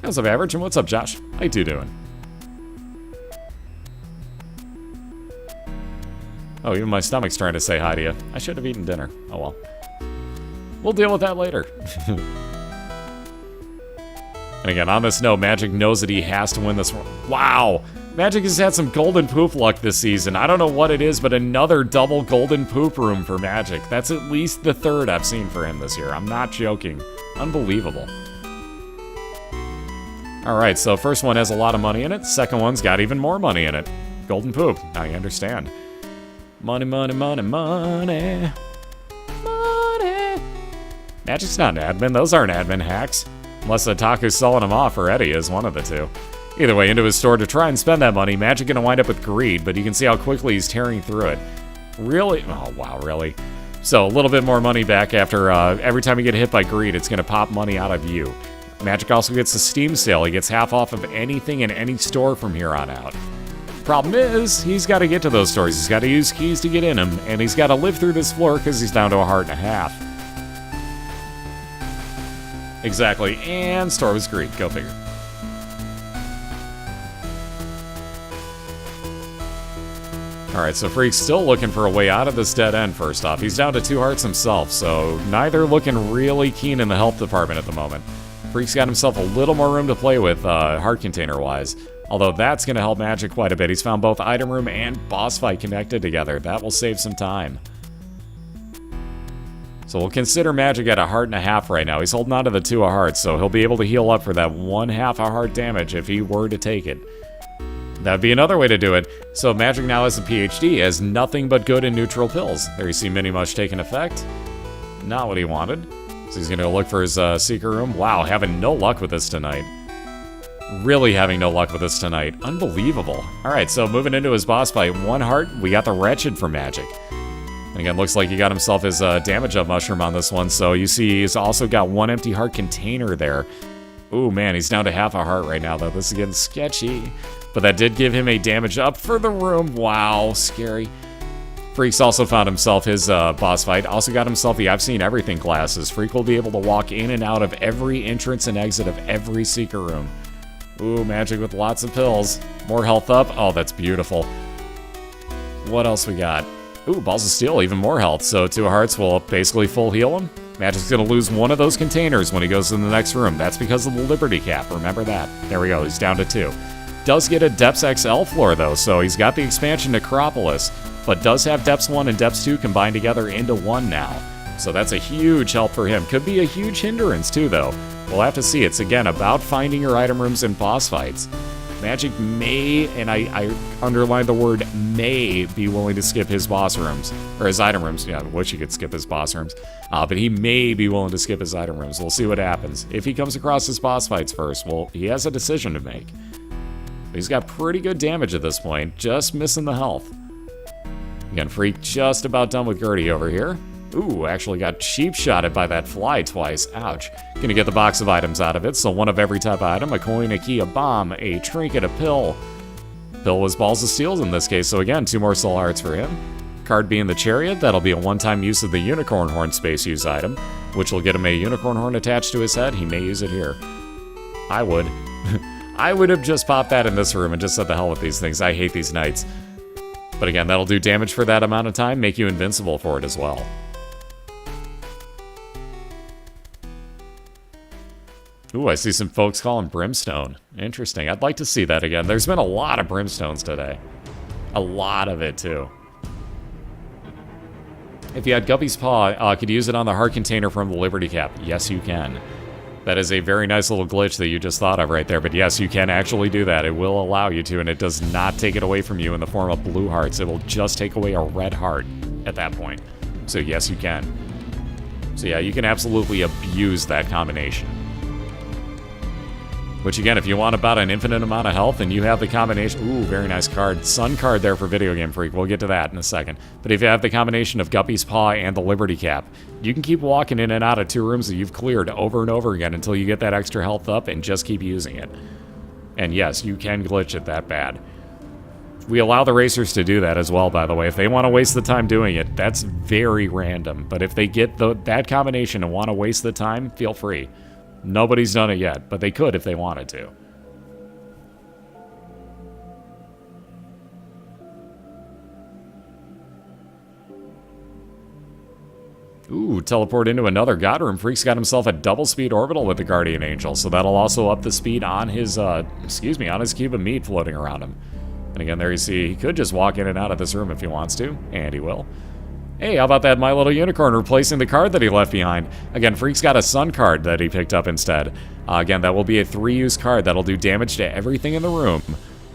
What's up, Average? And what's up, Josh? How you two doing? Oh, even my stomach's trying to say hi to you. I should have eaten dinner. Oh, well. We'll deal with that later. And again, on this note, Magic knows that he has to win this one. Wow! Magic has had some golden poop luck this season. I don't know what it is, but another double golden poop room for Magic. That's at least the 3rd I've seen for him this year. I'm not joking. Unbelievable. Alright, so first one has a lot of money in it. Second one's got even more money in it. Golden poop. Now you understand. Money, money, money, money. Money. Magic's not an admin. Those aren't admin hacks. Unless Otaku's selling them off, or Eddie is one of the two. Either way, into his store to try and spend that money. Magic gonna wind up with greed, but you can see how quickly he's tearing through it. Really? Oh, wow, really? So, a little bit more money back after every time you get hit by greed, it's gonna pop money out of you. Magic also gets a Steam sale. He gets half off of anything in any store from here on out. Problem is, he's got to get to those stores. He's got to use keys to get in them, and he's got to live through this floor because he's down to a heart and a half. Exactly, and store was Greek. Go figure. Alright, so Freak's still looking for a way out of this dead end, first off. He's down to 2 hearts himself, so neither looking really keen in the health department at the moment. Freak's got himself a little more room to play with, heart container-wise. Although that's going to help Magic quite a bit. He's found both item room and boss fight connected together. That will save some time. So we'll consider Magic at a heart and a half right now. He's holding on to the 2 of hearts, so he'll be able to heal up for that 1/2 a heart damage if he were to take it. That'd be another way to do it. So Magic now has a PhD, has nothing but good and neutral pills. There you see Mini-Mush taking effect. Not what he wanted. So he's going to look for his secret room. Wow, having no luck with this tonight. Really having no luck with this tonight. Unbelievable. Alright, so moving into his boss fight. 1 heart, we got the Wretched for Magic. And again, looks like he got himself his damage up mushroom on this one. So you see he's also got 1 empty heart container there. Ooh, man, he's down to half a heart right now, though. This is getting sketchy. But that did give him a damage up for the room. Wow, scary. Freak's also found himself his boss fight. Also got himself the I've Seen Everything glasses. Freak will be able to walk in and out of every entrance and exit of every secret room. Ooh, Magic with lots of pills. More health up. Oh, that's beautiful. What else we got? Ooh, Balls of Steel, even more health. So 2 hearts will basically full heal him. Magic's going to lose 1 of those containers when he goes in the next room. That's because of the Liberty Cap. Remember that. There we go. He's down to 2. Does get a Depths XL floor, though, so he's got the expansion Necropolis, but does have Depths 1 and Depths 2 combined together into 1 now. So that's a huge help for him. Could be a huge hindrance, too, though. We'll have to see. It's, again, about finding your item rooms in boss fights. Magic may, and I underline the word may, be willing to skip his boss rooms, or his item rooms. Yeah, I wish he could skip his boss rooms. But he may be willing to skip his item rooms. We'll see what happens. If he comes across his boss fights first, well, he has a decision to make. He's got pretty good damage at this point, just missing the health. Again, Freak just about done with Gertie over here. Ooh, actually got cheap-shotted by that fly twice. Ouch. Gonna get the box of items out of it, so 1 of every type of item. A coin, a key, a bomb, a trinket, a pill. Pill was Balls of Steel in this case, so again, 2 more soul hearts for him. Card being the Chariot, that'll be a one-time use of the Unicorn Horn space use item, which will get him a Unicorn Horn attached to his head. He may use it here. I would. I would have just popped that in this room and just said the hell with these things. I hate these knights. But again, that'll do damage for that amount of time, make you invincible for it as well. Ooh, I see some folks calling Brimstone. Interesting. I'd like to see that again. There's been a lot of Brimstones today. A lot of it, too. If you had Guppy's Paw, could you use it on the heart container from the Liberty Cap? Yes, you can. That is a very nice little glitch that you just thought of right there. But yes, you can actually do that. It will allow you to, and it does not take it away from you in the form of blue hearts. It will just take away a red heart at that point. So yes, you can. So yeah, you can absolutely abuse that combination. Which again, if you want about an infinite amount of health and you have the combination... Ooh, very nice card. Sun card there for Video Game Freak. We'll get to that in a second. But if you have the combination of Guppy's Paw and the Liberty Cap, you can keep walking in and out of 2 rooms that you've cleared over and over again until you get that extra health up and just keep using it. And yes, you can glitch it that bad. We allow the racers to do that as well, by the way. If they want to waste the time doing it, that's very random. But if they get that combination and want to waste the time, feel free. Nobody's done it yet, but they could if they wanted to. Ooh, teleport into another God Room. Freak's got himself a double speed orbital with the Guardian Angel, so that'll also up the speed on his, on his cube of meat floating around him. And again, there you see, he could just walk in and out of this room if he wants to, and he will. Hey, how about that My Little Unicorn replacing the card that he left behind? Again, Freak's got a Sun card that he picked up instead. Again, that will be a 3-use card that'll do damage to everything in the room.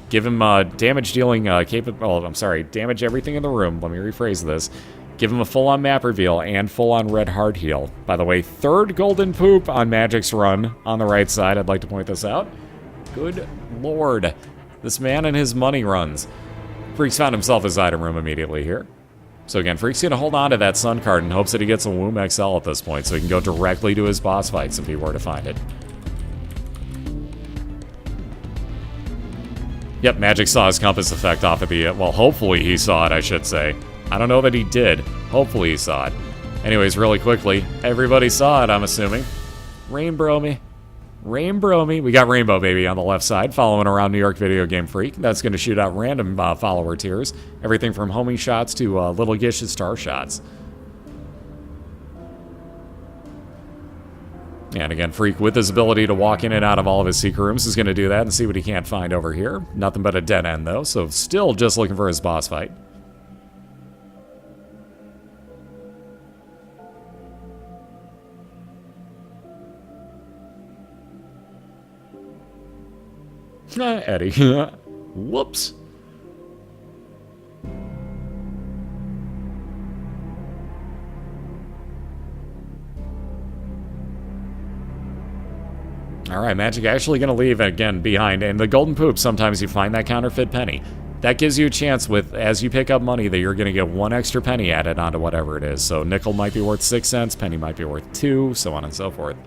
Give him damage dealing damage everything in the room. Let me rephrase this. Give him a full-on map reveal and full-on red heart heal. By the way, 3rd golden poop on Magic's run on the right side. I'd like to point this out. Good lord. This man and his money runs. Freak's found himself his item room immediately here. So again, Freak's going to hold on to that Sun card in hopes that he gets a Womb XL at this point so he can go directly to his boss fights if he were to find it. Yep, Magic saw his compass effect off of the... well, hopefully he saw it, I should say. I don't know that he did. Hopefully he saw it. Anyways, really quickly, everybody saw it, I'm assuming. Rainbow me. Rainbow me. We got Rainbow Baby on the left side, following around New York Video Game Freak. That's going to shoot out random follower tiers. Everything from homing shots to Little Gish's star shots. And again, Freak, with his ability to walk in and out of all of his secret rooms, is going to do that and see what he can't find over here. Nothing but a dead end, though, so still just looking for his boss fight. Eddie. Whoops. Alright, Magic actually going to leave again behind. And the golden poop, sometimes you find that counterfeit penny. That gives you a chance with, as you pick up money, that you're going to get one extra penny added onto whatever it is. So nickel might be worth 6 cents, penny might be worth 2, so on and so forth.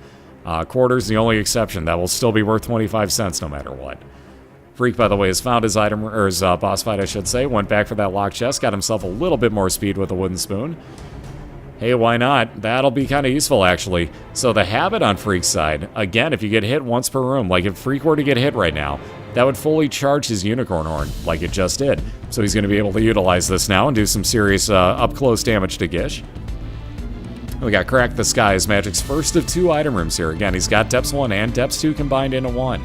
Quarter's the only exception. That will still be worth 25 cents no matter what. Freak, by the way, has found his item, or his boss fight, I should say. Went back for that lock chest, got himself a little bit more speed with a wooden spoon. Hey, why not? That'll be kind of useful, actually. So the habit on Freak's side, again, if you get hit once per room, like if Freak were to get hit right now, that would fully charge his unicorn horn, like it just did. So he's going to be able to utilize this now and do some serious up-close damage to Gish. We got Crack the Sky as Magic's first of 2 item rooms here. Again, he's got Depths 1 and Depths 2 combined into 1.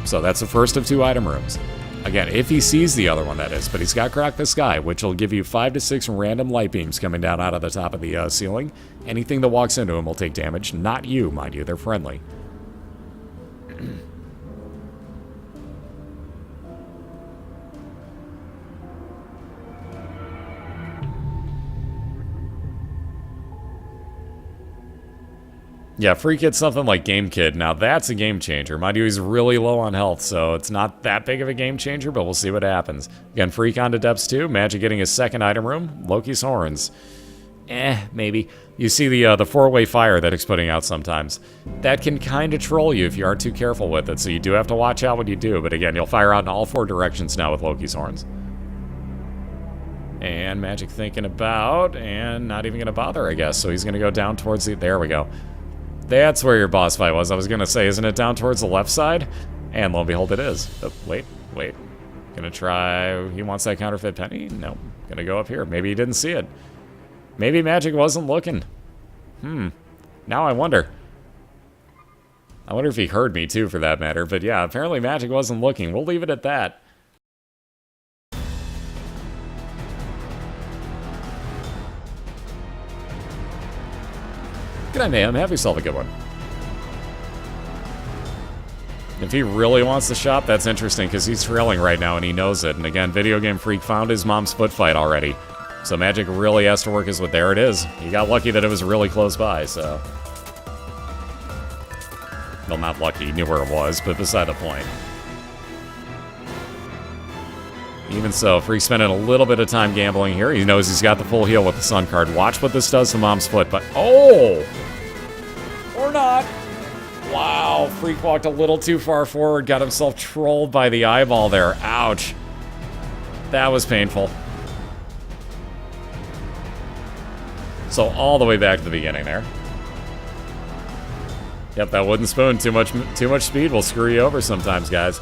So that's the first of 2 item rooms. Again, if he sees the other one, that is. But he's got Crack the Sky, which will give you 5 to 6 random light beams coming down out of the top of the ceiling. Anything that walks into him will take damage. Not you, mind you. They're friendly. Yeah, Freak hits something like Game Kid. Now that's a game changer. Mind you, he's really low on health, so it's not that big of a game changer, but we'll see what happens. Again, Freak on to Depths 2. Magic getting his second item room. Loki's Horns. Maybe. You see the 4-way fire that it's putting out sometimes. That can kind of troll you if you aren't too careful with it, so you do have to watch out what you do. But again, you'll fire out in all 4 directions now with Loki's Horns. And Magic thinking about, and not even going to bother, I guess. So he's going to go down towards the... There we go. That's where your boss fight was. I was going to say, isn't it down towards the left side? And lo and behold, it is. Oh, wait. Gonna try... He wants that counterfeit penny? No. Gonna go up here. Maybe he didn't see it. Maybe Magic wasn't looking. Now I wonder. I wonder if he heard me, too, for that matter. But yeah, apparently Magic wasn't looking. We'll leave it at that. Good night, ma'am. Have yourself a good one. If he really wants to shop, that's interesting, because he's trailing right now, and he knows it. And again, Video Game Freak found his mom's foot fight already. So Magic really has to work his way. There it is. He got lucky that it was really close by, so... Well, not lucky. He knew where it was, but beside the point. Even so, Freak spending a little bit of time gambling here. He knows he's got the full heal with the Sun card. Watch what this does to Mom's foot, but... Oh! Or not. Wow, Freak walked a little too far forward, got himself trolled by the eyeball there. Ouch. That was painful. So all the way back to the beginning there. Yep, that wooden spoon. Too much speed will screw you over sometimes, guys.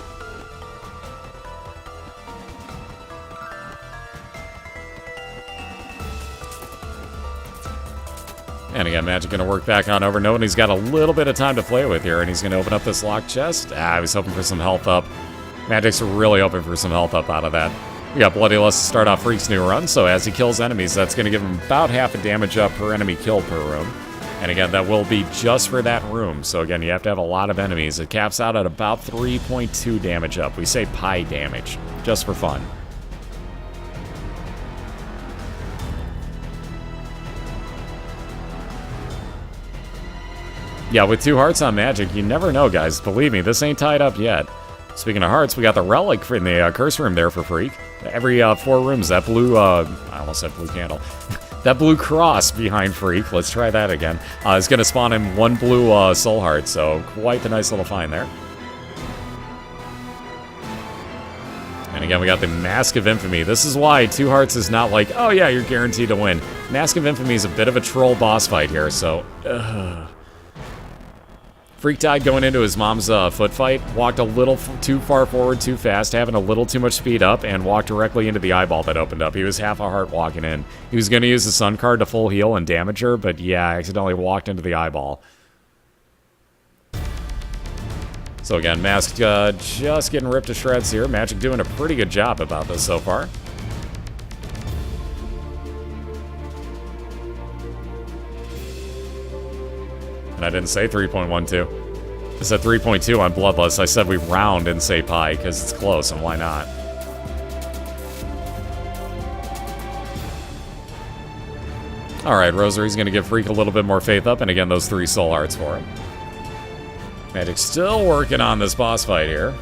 And again, Magic going to work back on over. Knowing he's got a little bit of time to play with here, and he's going to open up this locked chest. I was hoping for some health up. Magic's really hoping for some health up out of that. We got Bloody Lust to start off Freak's new run, so as he kills enemies, that's going to give him about half a damage up per enemy kill per room. And again, that will be just for that room. So again, you have to have a lot of enemies. It caps out at about 3.2 damage up. We say pi damage, just for fun. Yeah, with 2 hearts on Magic, you never know, guys. Believe me, this ain't tied up yet. Speaking of hearts, we got the relic in the curse room there for Freak. Every 4 rooms, that blue, I almost said blue candle. That blue cross behind Freak, let's try that again, is going to spawn him 1 blue soul heart, so quite the nice little find there. And again, we got the Mask of Infamy. This is why 2 hearts is not like, oh yeah, you're guaranteed to win. Mask of Infamy is a bit of a troll boss fight here, so... Freak died going into his mom's foot fight, walked a little too far forward too fast, having a little too much speed up, and walked directly into the eyeball that opened up. He was half a heart walking in. He was going to use the Sun card to full heal and damage her, but yeah, accidentally walked into the eyeball. So again, Mask just getting ripped to shreds here. Magic doing a pretty good job about this so far. And I didn't say 3.12. I said 3.2 on Bloodless. I said we round and say pi because it's close, and why not? Alright, Rosary's going to give Freak a little bit more faith up, and again, those 3 soul hearts for him. Magic's still working on this boss fight here.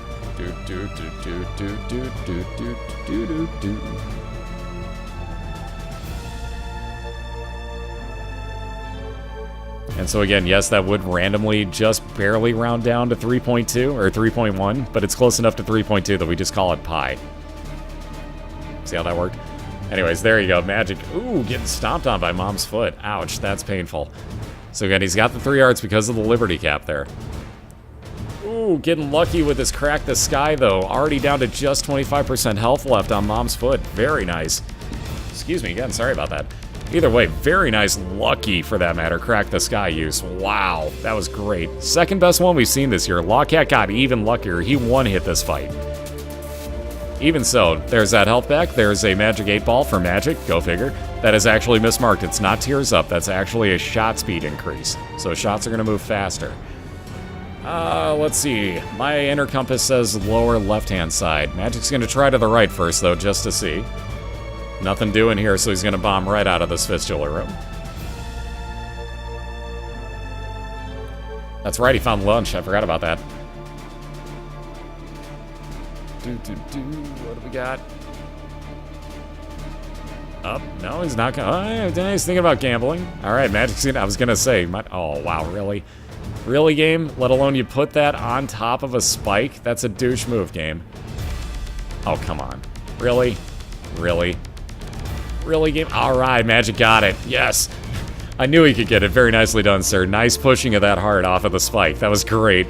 And so again, yes, that would randomly just barely round down to 3.2 or 3.1, but it's close enough to 3.2 that we just call it pi. See how that worked? Anyways, there you go. Magic, ooh, getting stomped on by Mom's foot. Ouch, that's painful. So again, he's got the 3 hearts because of the Liberty Cap there. Ooh, getting lucky with his Crack the Sky, though. Already down to just 25% health left on Mom's foot. Very nice. Excuse me again, sorry about that. Either way, very nice, lucky for that matter, Crack the Sky use. Wow, that was great. Second best one we've seen this year. Lawcat got even luckier. He one-hit this fight. Even so, there's that health back. There's a Magic 8 Ball for Magic, go figure. That is actually mismarked. It's not Tears Up. That's actually a shot speed increase. So shots are going to move faster. Let's see. My inner compass says lower left-hand side. Magic's going to try to the right first, though, just to see. Nothing doing here, so he's going to bomb right out of this fistula room. That's right, he found lunch. I forgot about that. What do we got? Up. No, he's not going to... he's thinking about gambling. All right, Magic's going to... I was going to say... oh, wow, really? Really, game? Let alone you put that on top of a spike? That's a douche move, game. Oh, come on. Really? Really? Really, game? All right, Magic got it. Yes. I knew he could get it. Very nicely done, sir. Nice pushing of that heart off of the spike. That was great.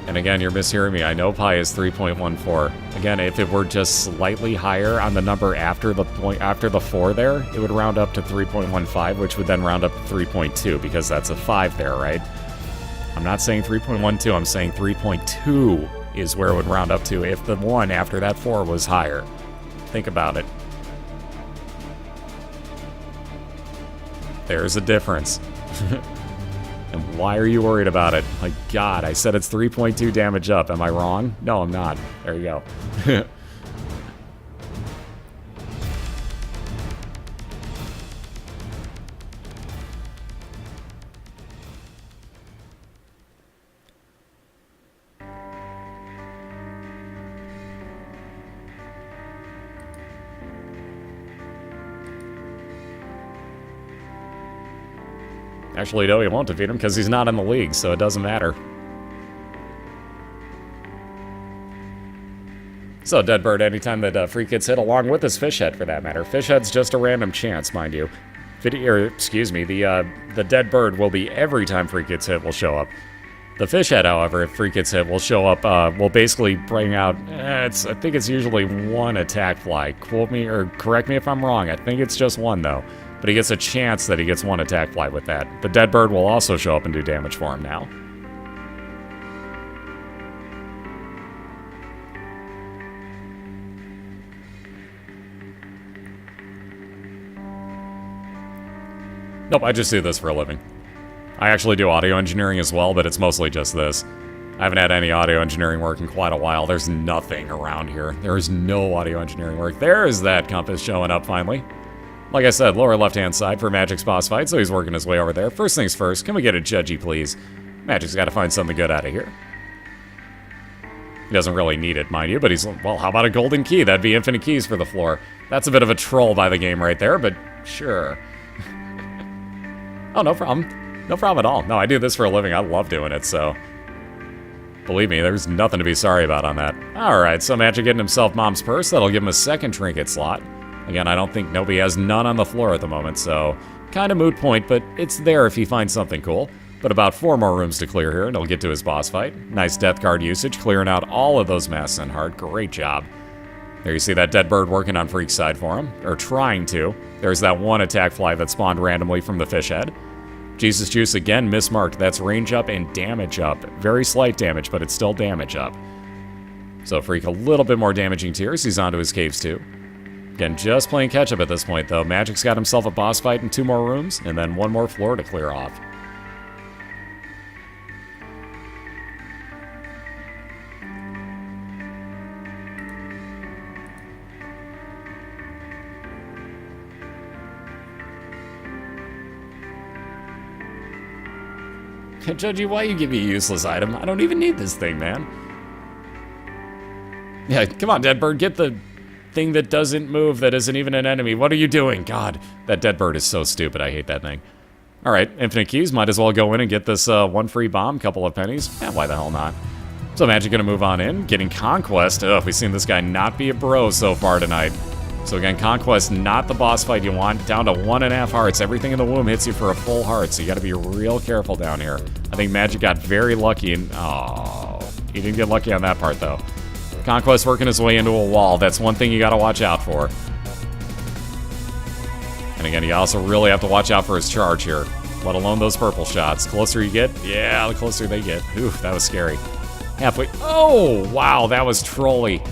And again, you're mishearing me. I know pi is 3.14. Again, if it were just slightly higher on the number after the 4 there, it would round up to 3.15, which would then round up to 3.2 because that's a 5 there, right? I'm not saying 3.12, I'm saying 3.2 is where it would round up to if the 1 after that 4 was higher. Think about it. There's a difference. And why are you worried about it? My God, I said it's 3.2 damage up. Am I wrong? No, I'm not. There you go. Actually, no, he won't defeat him because he's not in the league, so it doesn't matter. So, Deadbird, anytime that Freak gets hit, along with his Fish Head for that matter. Fish Head's just a random chance, mind you. Excuse me, the Deadbird will be every time Freak gets hit will show up. The Fish Head, however, if Freak gets hit, will show up, will basically bring out, I think it's usually 1 attack fly. Quote me, or correct me if I'm wrong, I think it's just 1 though. But he gets a chance that he gets 1 attack fly with that. The Deadbird will also show up and do damage for him now. Nope, I just do this for a living. I actually do audio engineering as well, but it's mostly just this. I haven't had any audio engineering work in quite a while. There's nothing around here. There is no audio engineering work. There is that compass showing up finally. Like I said, lower left-hand side for Magic's boss fight, so he's working his way over there. First things first, can we get a judgy, please? Magic's got to find something good out of here. He doesn't really need it, mind you, but he's, well, how about a golden key? That'd be infinite keys for the floor. That's a bit of a troll by the game right there, but sure. Oh, no problem. No problem at all. No, I do this for a living. I love doing it, so... Believe me, there's nothing to be sorry about on that. Alright, so Magic getting himself Mom's Purse. That'll give him a second trinket slot. Again, I don't think nobody has none on the floor at the moment, so... Kind of moot point, but it's there if he finds something cool. But about 4 more rooms to clear here, and he'll get to his boss fight. Nice death card usage, clearing out all of those masks and heart. Great job. There you see that dead bird working on Freak's side for him. Or trying to. There's that one attack fly that spawned randomly from the fish head. Jesus Juice again mismarked. That's range up and damage up. Very slight damage, but it's still damage up. So Freak a little bit more damaging tears. He's onto his caves too. Again, just playing catch up at this point though. Magic's got himself a boss fight in 2 more rooms, and then 1 more floor to clear off. Judgy, why you give me a useless item? I don't even need this thing, man. Yeah, come on, Deadbird, get the thing that doesn't move, that isn't even an enemy. What are you doing? God, that Deadbird is so stupid. I hate that thing. Alright, infinite keys. Might as well go in and get this 1 free bomb, couple of pennies. Yeah, why the hell not? So Magic gonna move on in, getting Conquest. Ugh, we've seen this guy not be a bro so far tonight. So again, Conquest, not the boss fight you want. Down to 1.5 hearts. Everything in the womb hits you for a full heart, so you gotta be real careful down here. I think Magic got very lucky and... Oh, he didn't get lucky on that part, though. Conquest working his way into a wall. That's one thing you gotta watch out for. And again, you also really have to watch out for his charge here. Let alone those purple shots. Closer you get, yeah, the closer they get. Oof, that was scary. Halfway... Oh, wow, that was trolly.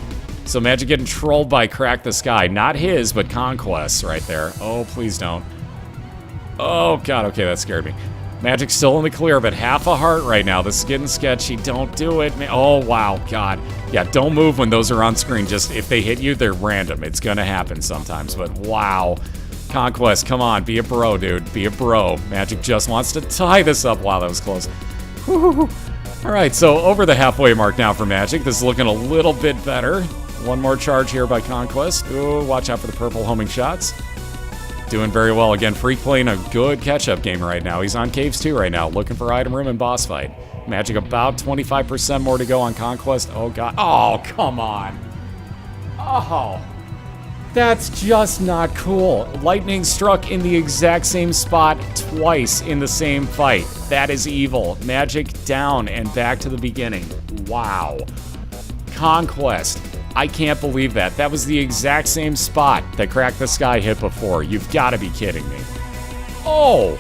So Magic getting trolled by Crack the Sky. Not his, but Conquest's right there. Oh, please don't. Oh, God, okay, that scared me. Magic's still in the clear, but half a heart right now. This is getting sketchy. Don't do it, man. Oh, wow, God. Yeah, don't move when those are on screen. Just, if they hit you, they're random. It's gonna happen sometimes, but wow. Conquest, come on, be a bro, dude. Be a bro. Magic just wants to tie this up. Wow, that was close. Whew. All right, so over the halfway mark now for Magic. This is looking a little bit better. 1 more charge here by Conquest. Ooh, watch out for the purple homing shots. Doing very well. Again, Freak playing a good catch-up game right now. He's on Caves 2 right now, looking for item room and boss fight. Magic about 25% more to go on Conquest. Oh, God. Oh, come on. Oh. That's just not cool. Lightning struck in the exact same spot twice in the same fight. That is evil. Magic down and back to the beginning. Wow. Conquest. I can't believe that. That was the exact same spot that Crack the Sky hit before. You've got to be kidding me. Oh,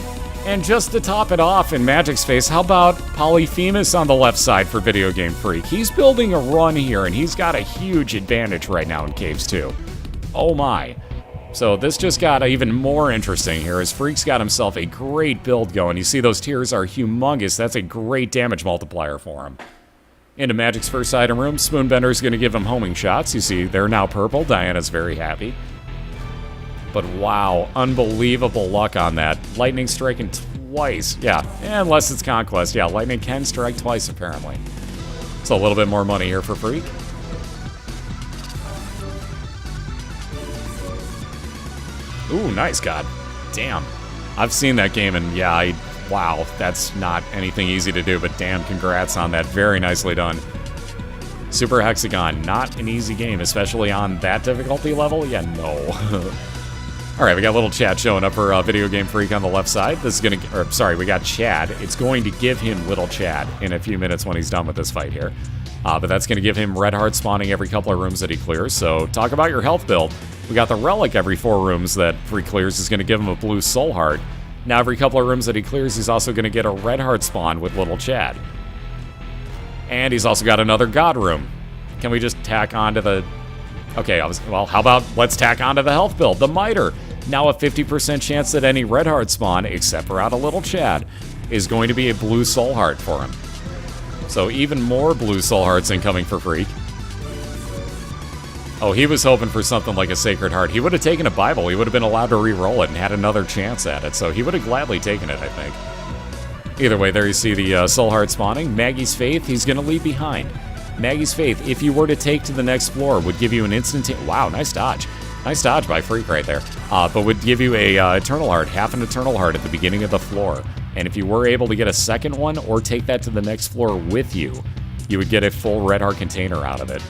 and just to top it off in Magic's face, how about Polyphemus on the left side for Video Game Freak? He's building a run here, and he's got a huge advantage right now in Caves 2. Oh my. So this just got even more interesting here as Freak's got himself a great build going. You see those tiers are humongous. That's a great damage multiplier for him. Into Magic's first item room, Spoonbender's going to give him homing shots. You see, they're now purple. Diana's very happy. But wow, unbelievable luck on that. Lightning striking twice. Yeah, unless it's Conquest. Yeah, Lightning can strike twice, apparently. So a little bit more money here for Freak. Ooh, nice, God. Damn. I've seen that game, and yeah, wow, that's not anything easy to do, but damn, congrats on that. Very nicely done. Super Hexagon, not an easy game, especially on that difficulty level? Yeah, no. Alright, we got a little chat showing up for Video Game Freak on the left side. This is gonna, or sorry, we got Chad. It's going to give him little Chad in a few minutes when he's done with this fight here. But that's gonna give him red heart spawning every couple of rooms that he clears, so talk about your health build. We got the Relic every 4 rooms that Freak clears is gonna give him a blue soul heart. Now every couple of rooms that he clears, he's also going to get a red heart spawn with little Chad. And he's also got another God room. Can we just tack onto the... Okay, well, how about let's tack onto the health build, the Miter. Now a 50% chance that any red heart spawn, except for out of little Chad, is going to be a blue soul heart for him. So even more blue soul hearts incoming for Freak. Oh, he was hoping for something like a Sacred Heart. He would have taken a Bible. He would have been allowed to re-roll it and had another chance at it. So he would have gladly taken it, I think. Either way, there you see the Soul Heart spawning. Maggie's Faith, he's going to leave behind. Maggie's Faith, if you were to take to the next floor, would give you an instantaneous... Wow, nice dodge. Nice dodge by Freak right there. But would give you a Eternal Heart, half an Eternal Heart at the beginning of the floor. And if you were able to get a second one or take that to the next floor with you, you would get a full Red Heart container out of it.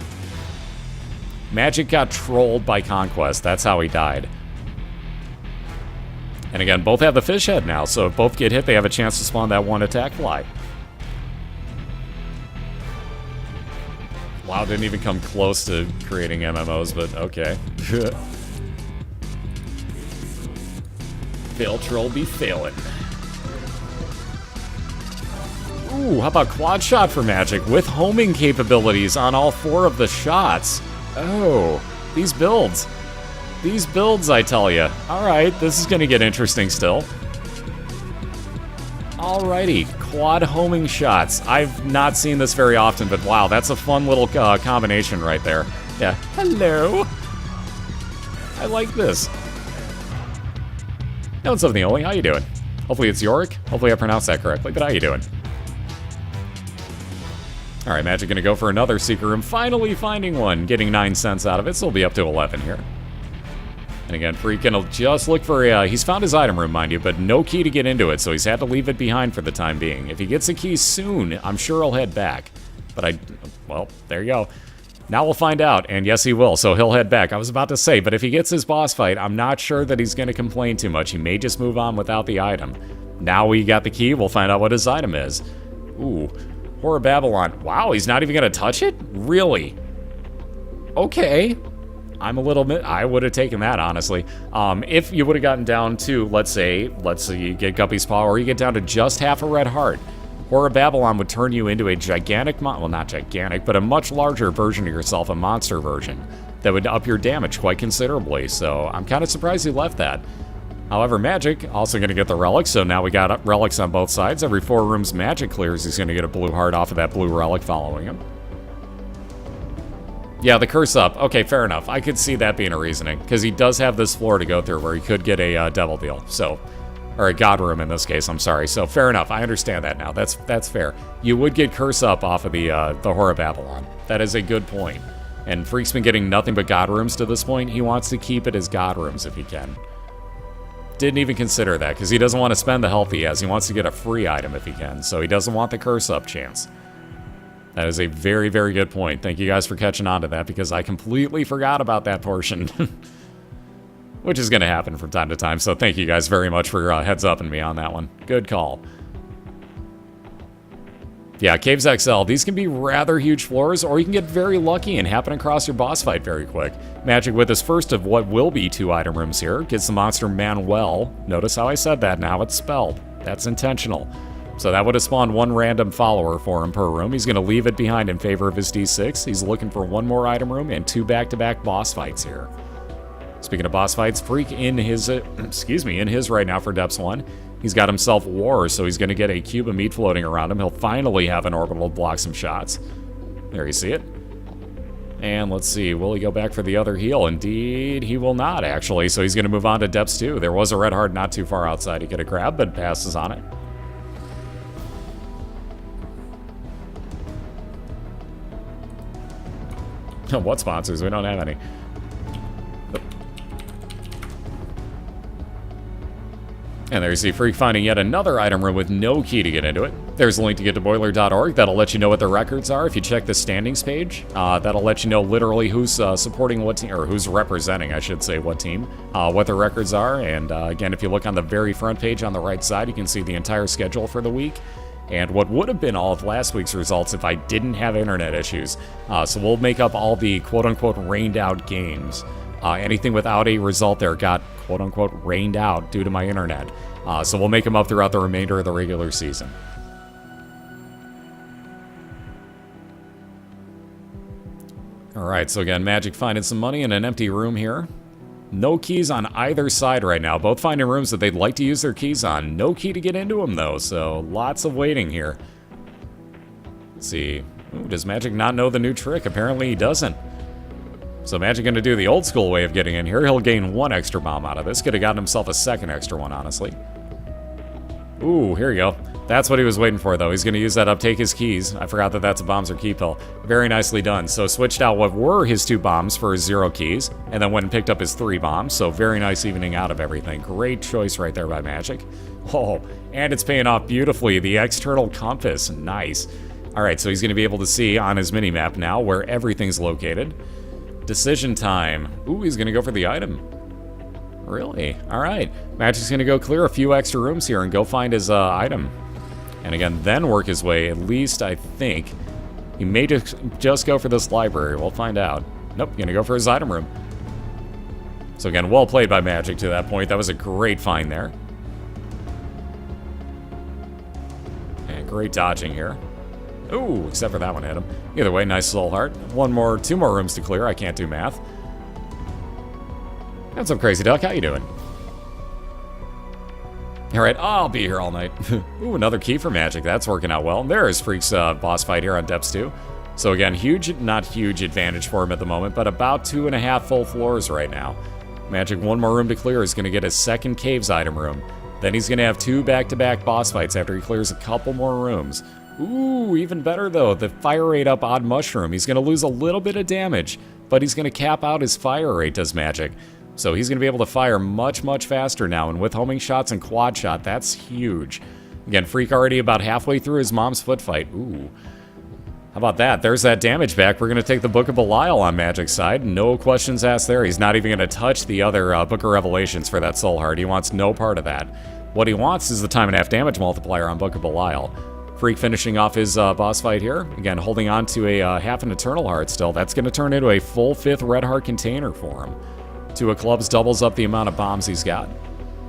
Magic got trolled by Conquest. That's how he died. And again, both have the fish head now, so if both get hit, they have a chance to spawn that one attack fly. Wow, didn't even come close to creating MMOs, but okay. Fail troll be failing. Ooh, how about quad shot for Magic with homing capabilities on all 4 of the shots? Oh, these builds. These builds, I tell you. Alright, this is gonna get interesting still. Alrighty, quad homing shots. I've not seen this very often, but wow, that's a fun little combination right there. Yeah, hello. I like this. Hey, what's up, Neoli? How you doing? Hopefully it's Yorick. Hopefully I pronounced that correctly, but how you doing? Alright, Magic gonna go for another secret room. Finally finding one, getting 9 cents out of it, so we'll be up to 11 here. And again, Freak gonna just look for he's found his item room, mind you, but no key to get into it, so he's had to leave it behind for the time being. If he gets a key soon, I'm sure he'll head back. But well, there you go. Now we'll find out, and yes, he will, so he'll head back. I was about to say, but if he gets his boss fight, I'm not sure that he's gonna complain too much. He may just move on without the item. Now we got the key, we'll find out what his item is. Ooh, Horror Babylon. Wow, he's not even gonna touch it? Really? Okay. I'm a little bit... I would have taken that, honestly. If you would have gotten down to, let's say you get Guppy's Paw, or you get down to just half a red heart, Horror Babylon would turn you into a gigantic... well, not gigantic, but a much larger version of yourself, a monster version, that would up your damage quite considerably, so I'm kind of surprised he left that. However, Magic, also going to get the relics, so now we got relics on both sides. Every 4 rooms Magic clears, he's going to get a blue heart off of that blue relic following him. Yeah, the curse up. Okay, fair enough. I could see that being a reasoning, because he does have this floor to go through where he could get a devil deal, so... or a god room in this case, I'm sorry. So fair enough, I understand that now. That's fair. You would get curse up off of the Horror Babylon. That is a good point. And Freak's been getting nothing but god rooms to this point. He wants to keep it as god rooms if he can. Didn't even consider that, because he doesn't want to spend the health he has. He wants to get a free item if he can, so he doesn't want the curse up chance. That is a very, very good point. Thank you guys for catching on to that, because I completely forgot about that portion. Which is going to happen from time to time, so thank you guys very much for heads upping me on that one. Good call. Yeah, Caves XL, these can be rather huge floors, or you can get very lucky and happen across your boss fight very quick. Magic with his first of what will be 2 item rooms here gets the monster Manuel. Notice how I said that, now it's spelled. That's intentional. So that would have spawned 1 random follower for him per room. He's going to leave it behind in favor of his D6. He's looking for 1 more item room and 2 back-to-back boss fights here. Speaking of boss fights, Freak in his, in his right now for Depths 1. He's got himself War, so he's going to get a cube of meat floating around him. He'll finally have an orbital to block some shots. There, you see it. And let's see, will he go back for the other heal? Indeed, he will not, actually, so he's going to move on to Depths 2. There was a red heart not too far outside he could have grabbed, but passes on it. What sponsors? We don't have any. And there you see Freak finding yet another item room with no key to get into it. There's a link to get to BOILeR.org. That'll let you know what the records are. If you check the standings page, that'll let you know literally who's supporting what team, or who's representing, I should say, what team, what the records are. And again, if you look on the very front page on the right side, you can see the entire schedule for the week. And what would have been all of last week's results if I didn't have internet issues. So we'll make up all the quote-unquote rained out games. Anything without a result there got quote-unquote rained out due to my internet. So we'll make them up throughout the remainder of the regular season. Alright, so again, Magic finding some money in an empty room here. No keys on either side right now. Both finding rooms that they'd like to use their keys on. No key to get into them, though, so lots of waiting here. Let's see. Ooh, does Magic not know the new trick? Apparently he doesn't. So Magic going to do the old school way of getting in here. He'll gain 1 extra bomb out of this. Could have gotten himself a 2nd extra one, honestly. Ooh, here you go. That's what he was waiting for, though. He's going to use that up, take his keys. I forgot that that's a bombs or key pill. Very nicely done. So switched out what were his 2 bombs for his 0 keys, and then went and picked up his 3 bombs. So very nice evening out of everything. Great choice right there by Magic. Oh, and it's paying off beautifully. The external compass. Nice. All right, so he's going to be able to see on his mini-map now where everything's located. Decision time. Ooh, he's going to go for the item. Really? All right. Magic's going to go clear a few extra rooms here and go find his item. And again, then work his way, at least I think. He may just go for this library. We'll find out. Nope, going to go for his item room. So again, well played by Magic to that point. That was a great find there. And great dodging here. Ooh, except for that one hit him. Either way, nice soul heart. 2 more rooms to clear. I can't do math. What's up, Crazy Duck? How you doing? Alright, I'll be here all night. Ooh, another key for Magic. That's working out well. There is Freak's boss fight here on Depths 2. So again, not huge advantage for him at the moment, but about 2.5 full floors right now. Magic, 1 more room to clear. Is going to get his 2nd Caves item room. Then he's going to have 2 back-to-back boss fights after he clears a couple more rooms. Ooh, even better though, the fire rate up Odd Mushroom. He's going to lose a little bit of damage, but he's going to cap out his fire rate, does Magic. So he's going to be able to fire much, much faster now, and with homing shots and quad shot, that's huge. Again, Freak already about halfway through his mom's foot fight. Ooh. How about that? There's that damage back. We're going to take the Book of BOILeR on Magic's side. No questions asked there. He's not even going to touch the other Book of Revelations for that Soul Heart. He wants no part of that. What he wants is the time and a half damage multiplier on Book of BOILeR. Freak finishing off his boss fight here. Again, holding on to a half an Eternal Heart still. That's going to turn into a full 5th Red Heart container for him. 2 of clubs doubles up the amount of bombs he's got.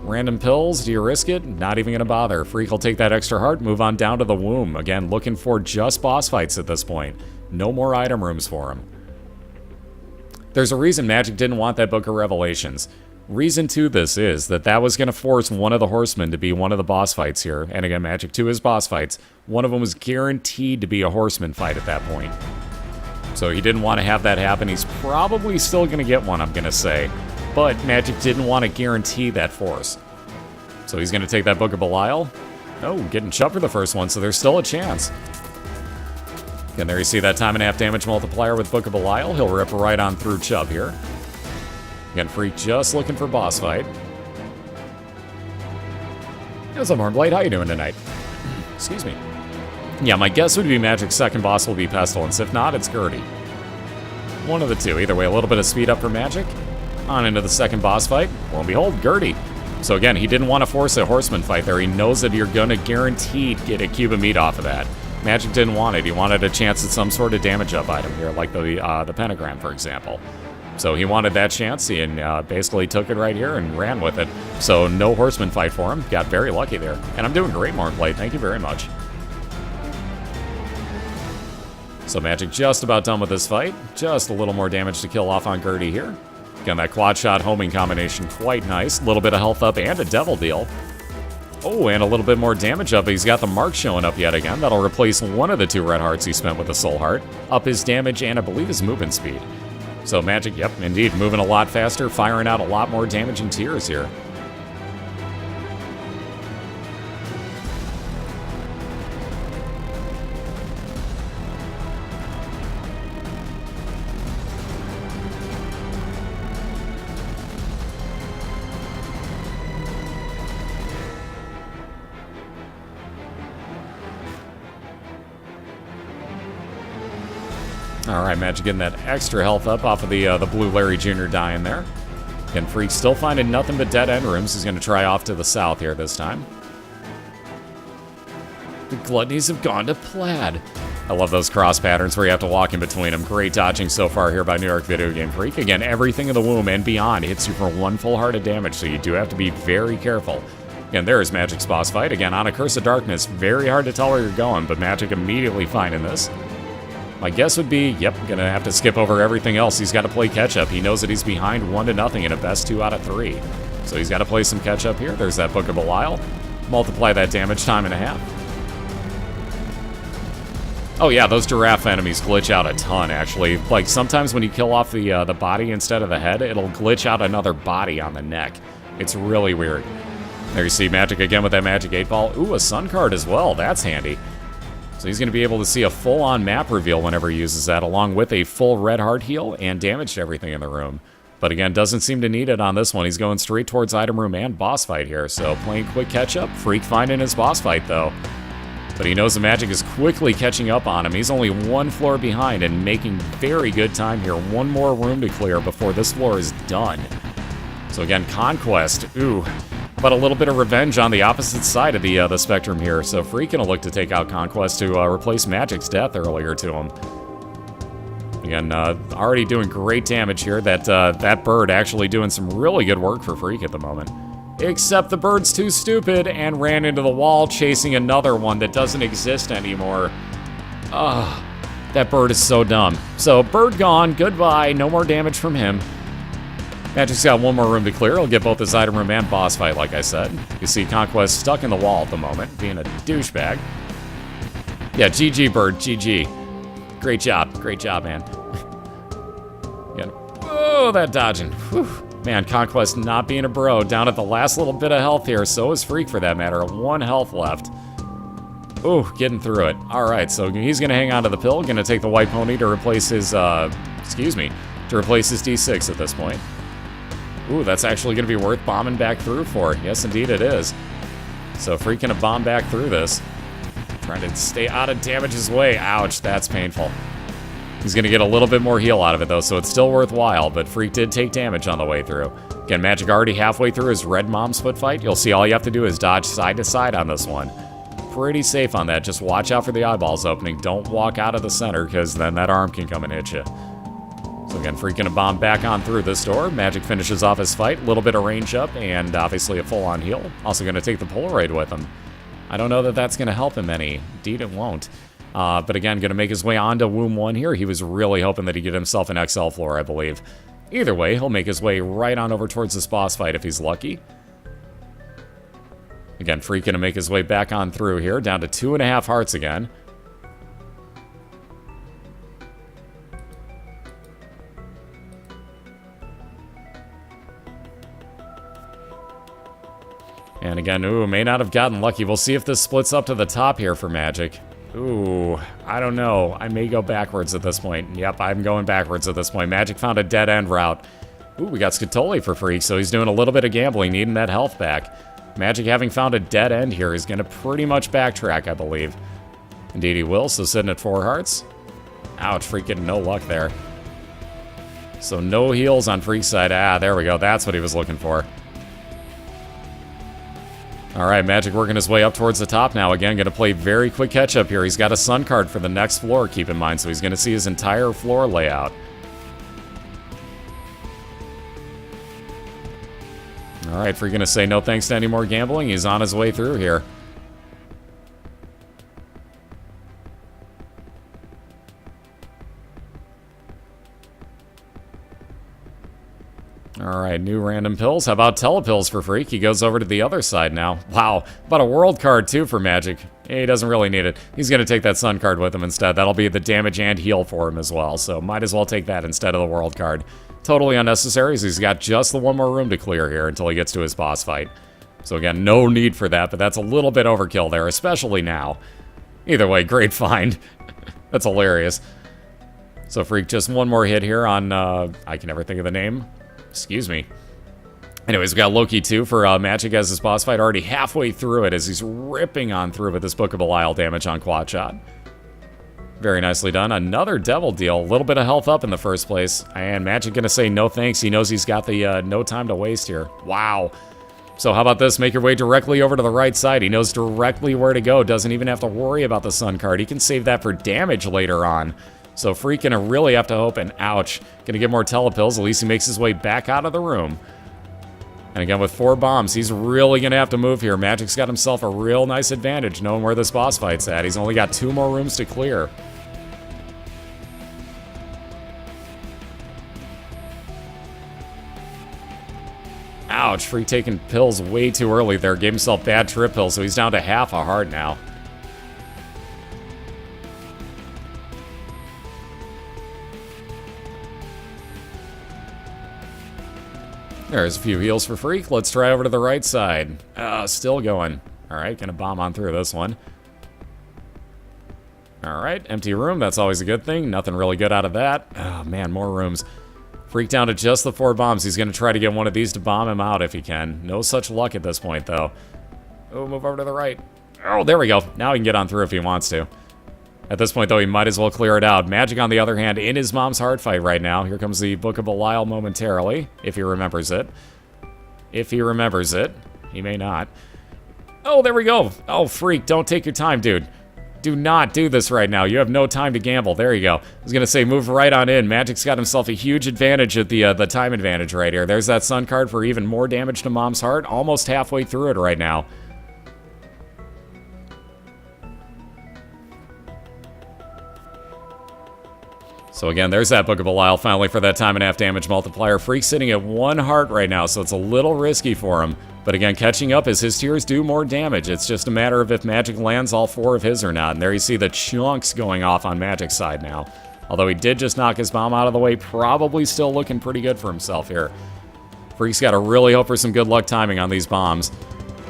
Random pills, do you risk it? Not even gonna bother. Freak will take that extra heart, move on down to the womb. Again, looking for just boss fights at this point. No more item rooms for him. There's a reason Magic didn't want that Book of Revelations. Reason to this is that was gonna force one of the horsemen to be one of the boss fights here. And again, Magic 2 is boss fights. One of them was guaranteed to be a horseman fight at that point. So he didn't want to have that happen. He's probably still going to get one, I'm going to say. But Magic didn't want to guarantee that force. So he's going to take that Book of BOILeR. Oh, getting Chubb for the first one, so there's still a chance. And there you see that time and a half damage multiplier with Book of BOILeR. He'll rip right on through Chubb here. Again, Freak just looking for boss fight. What's up, Hornblade? How you doing tonight? Excuse me. Yeah, my guess would be Magic's 2nd boss will be Pestilence. If not, it's Gertie. One of the 2. Either way, a little bit of speed up for Magic. On into the 2nd boss fight. Lo and behold, Gertie. So again, he didn't want to force a horseman fight there. He knows that you're going to guaranteed get a cube of meat off of that. Magic didn't want it. He wanted a chance at some sort of damage up item here, like the pentagram, for example. So he wanted that chance, and basically took it right here and ran with it. So no horseman fight for him. Got very lucky there. And I'm doing great, Mornblade. Thank you very much. So Magic just about done with this fight. Just a little more damage to kill off on Gertie here. Again, that quad shot homing combination, quite nice. A little bit of health up and a devil deal. Oh, and a little bit more damage up. He's got the mark showing up yet again. That'll replace one of the 2 red hearts he spent with the soul heart. Up his damage and I believe his movement speed. So Magic, yep, indeed, moving a lot faster, firing out a lot more damage and tears here. Alright, Magic getting that extra health up off of the blue Larry Jr. die in there. Again, Freak still finding nothing but dead end rooms. He's going to try off to the south here this time. The Gluttonies have gone to Plaid. I love those cross patterns where you have to walk in between them. Great dodging so far here by NYVideogamefreak. Again, everything in the womb and beyond hits you for 1 full heart of damage, so you do have to be very careful. Again, there is Magic's boss fight. Again, on a Curse of Darkness, very hard to tell where you're going, but Magic immediately finding this. My guess would be, yep, gonna have to skip over everything else. He's got to play catch-up. He knows that he's behind 1-0 in a best 2 out of 3. So he's got to play some catch-up here. There's that Book of BOILeR. Multiply that damage time and a half. Oh yeah, those giraffe enemies glitch out a ton, actually. Like, sometimes when you kill off the body instead of the head, it'll glitch out another body on the neck. It's really weird. There you see Magic again with that Magic 8-Ball. Ooh, a Sun card as well. That's handy. So he's going to be able to see a full-on map reveal whenever he uses that, along with a full red heart heal and damage to everything in the room. But again, doesn't seem to need it on this one. He's going straight towards item room and boss fight here. So playing quick catch-up. Freak finding his boss fight, though. But he knows the Magic is quickly catching up on him. He's only one floor behind and making very good time here. One more room to clear before this floor is done. So again, Conquest. Ooh. But a little bit of revenge on the opposite side of the spectrum here. So Freak gonna look to take out Conquest to replace Magic's death earlier to him. Again, already doing great damage here. That bird actually doing some really good work for Freak at the moment. Except the bird's too stupid and ran into the wall chasing another one that doesn't exist anymore. Ugh, that bird is so dumb. So bird gone, goodbye, no more damage from him. Magic's got one more room to clear. He'll get both his item room and boss fight, like I said. You see Conquest stuck in the wall at the moment, being a douchebag. Yeah, GG, Bird, GG. Great job, man. Again. Oh, that dodging. Whew. Man, Conquest not being a bro. Down at the last little bit of health here. So is Freak, for that matter. 1 health left. Ooh, getting through it. All right, so he's going to hang on to the pill. Going to take the white pony to replace his, to replace his D6 at this point. Ooh, that's actually going to be worth bombing back through for. Yes, indeed it is. So Freak gonna bomb back through this. Trying to stay out of damage's way. Ouch, that's painful. He's going to get a little bit more heal out of it, though, so it's still worthwhile, but Freak did take damage on the way through. Again, Magic already halfway through his Red Mom's foot fight. You'll see all you have to do is dodge side to side on this one. Pretty safe on that. Just watch out for the eyeballs opening. Don't walk out of the center, because then that arm can come and hit you. So again, Freak gonna bomb back on through this door. Magic finishes off his fight. A little bit of range up, and obviously a full-on heal. Also gonna take the Polaroid with him. I don't know that that's gonna help him any. Indeed, it won't. But again, going to make his way onto Womb 1 here. He was really hoping that he'd get himself an XL floor, I believe. Either way, he'll make his way right on over towards this boss fight if he's lucky. Again, Freak going to make his way back on through here, down to 2.5 hearts again. And again, ooh, may not have gotten lucky. We'll see if this splits up to the top here for Magic. Ooh, I don't know. I may go backwards at this point. Yep, I'm going backwards at this point. Magic found a dead-end route. Ooh, we got Scatoli for Freak, so he's doing a little bit of gambling, needing that health back. Magic, having found a dead end here, is going to pretty much backtrack, I believe. Indeed he will, so sitting at 4 hearts. Ouch, Freak getting no luck there. So no heals on Freak's side. Ah, there we go. That's what he was looking for. All right, Magic working his way up towards the top now. Again, going to play very quick catch-up here. He's got a Sun card for the next floor, keep in mind, so he's going to see his entire floor layout. All right, Freak going to say no thanks to any more gambling. He's on his way through here. All right, new random pills. How about telepills for Freak? He goes over to the other side now. Wow, about a world card too for Magic. He doesn't really need it. He's going to take that Sun card with him instead. That'll be the damage and heal for him as well, so might as well take that instead of the world card. Totally unnecessary, so he's got just the one more room to clear here until he gets to his boss fight. So again, no need for that, but that's a little bit overkill there, especially now. Either way, great find. That's hilarious. So Freak, just one more hit here on, I can never think of the name. Excuse me. Anyways, we got Loki 2 for Magic as his boss fight, already halfway through it as he's ripping on through with this Book of Belial damage on quad shot. Very nicely done. Another Devil Deal. A little bit of health up in the first place. And Magic gonna say no thanks. He knows he's got the no time to waste here. Wow. So how about this? Make your way directly over to the right side. He knows directly where to go. Doesn't even have to worry about the Sun card. He can save that for damage later on. So Freak gonna really have to hope, and ouch. Gonna get more telepills. At least he makes his way back out of the room. And again, with 4 bombs, he's really gonna have to move here. Magic's got himself a real nice advantage knowing where this boss fight's at. He's only got 2 more rooms to clear. Ouch, Freak taking pills way too early there. Gave himself bad trip pills, so he's down to half a heart now. There's a few heals for Freak. Let's try over to the right side. Still going. Alright, gonna bomb on through this one. Alright, empty room. That's always a good thing. Nothing really good out of that. Oh, man, more rooms. Freak down to just the 4 bombs. He's gonna try to get one of these to bomb him out if he can. No such luck at this point, though. Oh, move over to the right. Oh, there we go. Now he can get on through if he wants to. At this point, though, he might as well clear it out. Magic, on the other hand, in his mom's heart fight right now. Here comes the Book of BOILeR momentarily, if he remembers it. If he remembers it. He may not. Oh, there we go. Oh, Freak, don't take your time, dude. Do not do this right now. You have no time to gamble. There you go. I was going to say, move right on in. Magic's got himself a huge advantage at the time advantage right here. There's that Sun card for even more damage to Mom's heart. Almost halfway through it right now. So again, there's that Book of BOILeR finally for that 1.5 damage multiplier. Freak's sitting at 1 heart right now, so it's a little risky for him. But again, catching up as his tiers do more damage. It's just a matter of if Magic lands all 4 of his or not. And there you see the chunks going off on Magic's side now. Although he did just knock his bomb out of the way, probably still looking pretty good for himself here. Freak's got to really hope for some good luck timing on these bombs.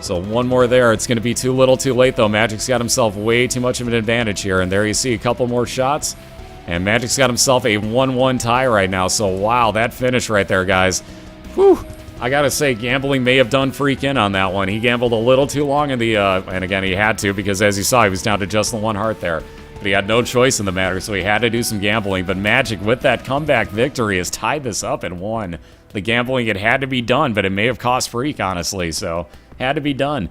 So one more there. It's going to be too little too late, though. Magic's got himself way too much of an advantage here. And there you see a couple more shots. And Magic's got himself a 1-1 tie right now. So, wow, that finish right there, guys. Whew. I gotta say, gambling may have done Freak in on that one. He gambled a little too long in the, and again, he had to, because as you saw, he was down to just the 1 heart there. But he had no choice in the matter, so he had to do some gambling. But Magic, with that comeback victory, has tied this up at 1. The gambling, it had to be done, but it may have cost Freak, honestly, so had to be done.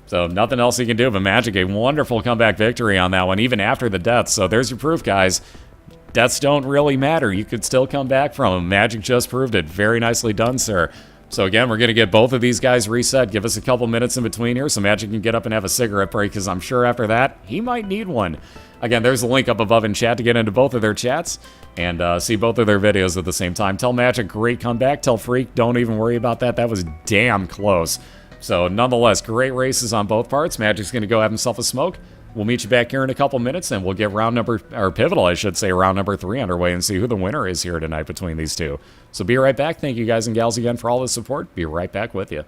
So nothing else he can do, but Magic, a wonderful comeback victory on that one, even after the death. So there's your proof, guys. Deaths don't really matter. You could still come back from them. Magic just proved it. Very nicely done, sir. So again, we're going to get both of these guys reset. Give us a couple minutes in between here so Magic can get up and have a cigarette break, because I'm sure after that, he might need one. Again, there's a link up above in chat to get into both of their chats and see both of their videos at the same time. Tell Magic, great comeback. Tell Freak, don't even worry about that. That was damn close. So nonetheless, great races on both parts. Magic's going to go have himself a smoke. We'll meet you back here in a couple minutes, and we'll get round number, or pivotal, I should say, round number 3 underway and see who the winner is here tonight between these two. So be right back. Thank you guys and gals again for all the support. Be right back with you.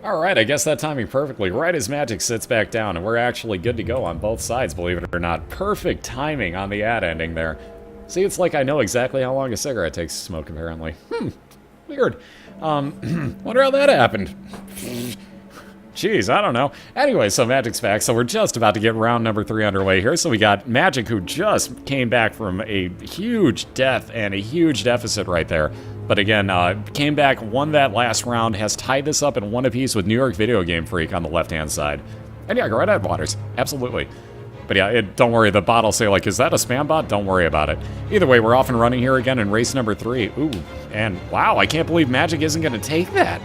Alright, I guess that timing perfectly. Right as Magic sits back down, and we're actually good to go on both sides, believe it or not. Perfect timing on the ad ending there. See, it's like I know exactly how long a cigarette takes to smoke, apparently. Weird. Wonder how that happened. Jeez, I don't know. Anyway, so Magic's back, so we're just about to get round number 3 underway here. So we got Magic, who just came back from a huge death and a huge deficit right there. But again, came back, won that last round, has tied this up in one apiece with New York Video Game Freak on the left-hand side. And yeah, go right ahead, Waters. Absolutely. But yeah, don't worry, the bot will say, like, is that a spam bot? Don't worry about it. Either way, we're off and running here again in race number 3. Ooh, and wow, I can't believe Magic isn't going to take that.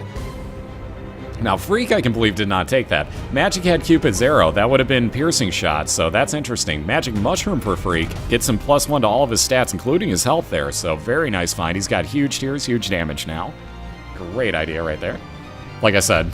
Now, Freak, I can believe, did not take that. Magic had Cupid's Arrow. That would have been Piercing Shot, so that's interesting. Magic Mushroom for Freak. Gets him +1 to all of his stats, including his health there, so very nice find. He's got huge tears, huge damage now. Great idea right there. Like I said.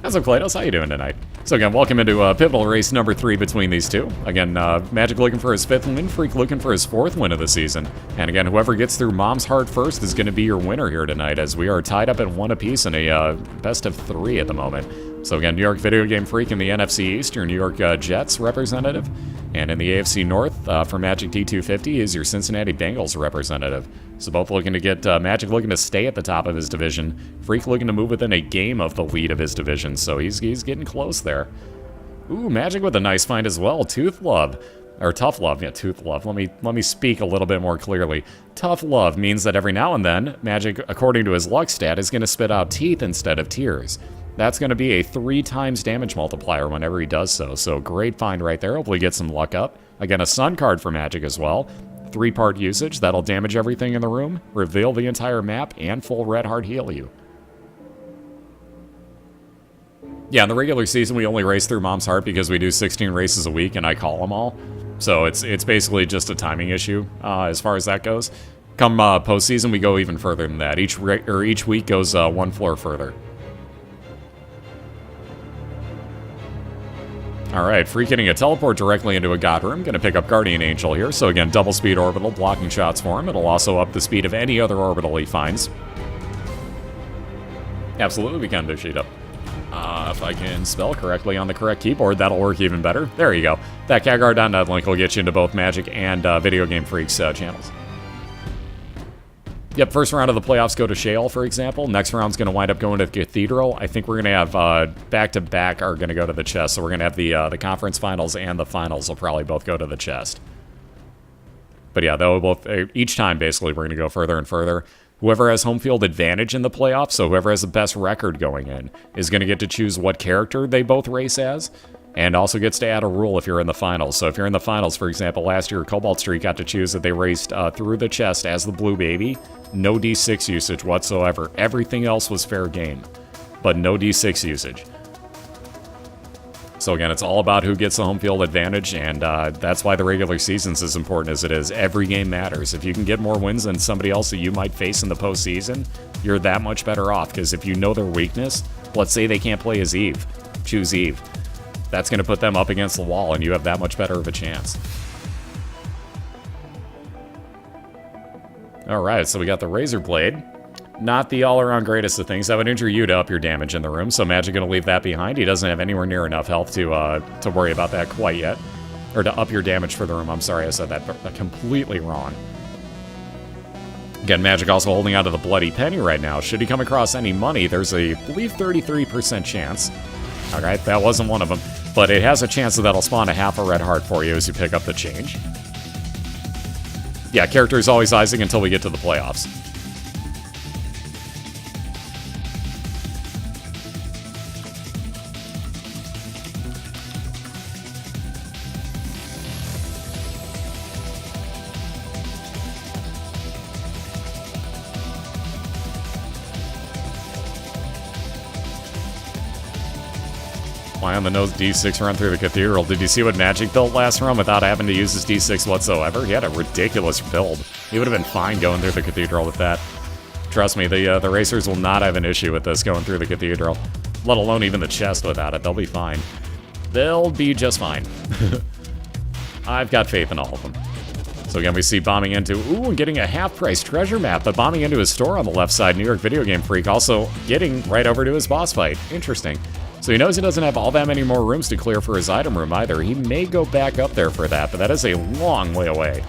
How's up, Claytos? How you doing tonight? So again, welcome into pivotal race number 3 between these two. Again, Magic looking for his 5th win, Freak looking for his 4th win of the season. And again, whoever gets through Mom's Heart first is going to be your winner here tonight, as we are tied up at 1 apiece in a best of 3 at the moment. So again, New York Video Game Freak in the NFC East, your New York Jets representative. And in the AFC North, for MagicD250, is your Cincinnati Bengals representative. So both looking to get Magic looking to stay at the top of his division. Freak looking to move within a game of the lead of his division. So he's getting close there. Ooh, Magic with a nice find as well. Tooth Love. Or Tough Love. Yeah, Tooth Love. Let me speak a little bit more clearly. Tough Love means that every now and then, Magic, according to his luck stat, is going to spit out teeth instead of tears. That's going to be a 3 times damage multiplier whenever he does so. So great find right there. Hopefully get some luck up. Again, a Sun card for Magic as well. 3-part usage. That'll damage everything in the room, reveal the entire map, and full red heart heal you. Yeah, in the regular season, we only race through Mom's Heart because we do 16 races a week, and I call them all. So it's basically just a timing issue as far as that goes. Come postseason, we go even further than that. Each week goes 1 floor further. Alright, Freak hitting a teleport directly into a God Room. Gonna pick up Guardian Angel here. So again, double speed orbital, blocking shots for him. It'll also up the speed of any other orbital he finds. Absolutely, we can do sheet up. If I can spell correctly on the correct keyboard, that'll work even better. There you go. That CatGuard.net link will get you into both Magic and Video Game Freak's channels. Yep, first round of the playoffs go to Shale, for example. Next round's going to wind up going to the Cathedral. I think we're going to have back-to-back are going to go to the chest. So we're going to have the conference finals and the finals will probably both go to the chest. But yeah, they'll both, each time, basically, we're going to go further and further. Whoever has home field advantage in the playoffs, so whoever has the best record going in, is going to get to choose what character they both race as. And also gets to add a rule if you're in the finals. So if you're in the finals, for example, last year, Cobalt Street got to choose that they raced through the chest as the Blue Baby. No D6 usage whatsoever. Everything else was fair game, but no D6 usage. So again, it's all about who gets the home field advantage, and that's why the regular season's as important as it is. Every game matters. If you can get more wins than somebody else that you might face in the postseason, you're that much better off, because if you know their weakness, let's say they can't play as Eve, choose Eve. That's going to put them up against the wall, and you have that much better of a chance. Alright, so we got the Razor Blade. Not the all-around greatest of things. That would injure you to up your damage in the room, so Magic going to leave that behind. He doesn't have anywhere near enough health to worry about that quite yet. Or to up your damage for the room. I'm sorry I said that completely wrong. Again, Magic also holding out of the Bloody Penny right now. Should he come across any money, there's a, I believe, 33% chance. Alright, that wasn't one of them. But it has a chance that that'll spawn a half a red heart for you as you pick up the change. Yeah, character is always Isaac until we get to the playoffs. Why on the nose D6 run through the Cathedral? Did you see what Magic built last run without having to use his D6 whatsoever? He had a ridiculous build. He would have been fine going through the Cathedral with that. Trust me, the racers will not have an issue with this going through the Cathedral. Let alone even the chest without it. They'll be fine. They'll be just fine. I've got faith in all of them. So again, we see bombing into, ooh, and getting a half-price treasure map, but bombing into his store on the left side, New York Video Game Freak, also getting right over to his boss fight. Interesting. So he knows he doesn't have all that many more rooms to clear for his item room either. He may go back up there for that, but that is a long way away.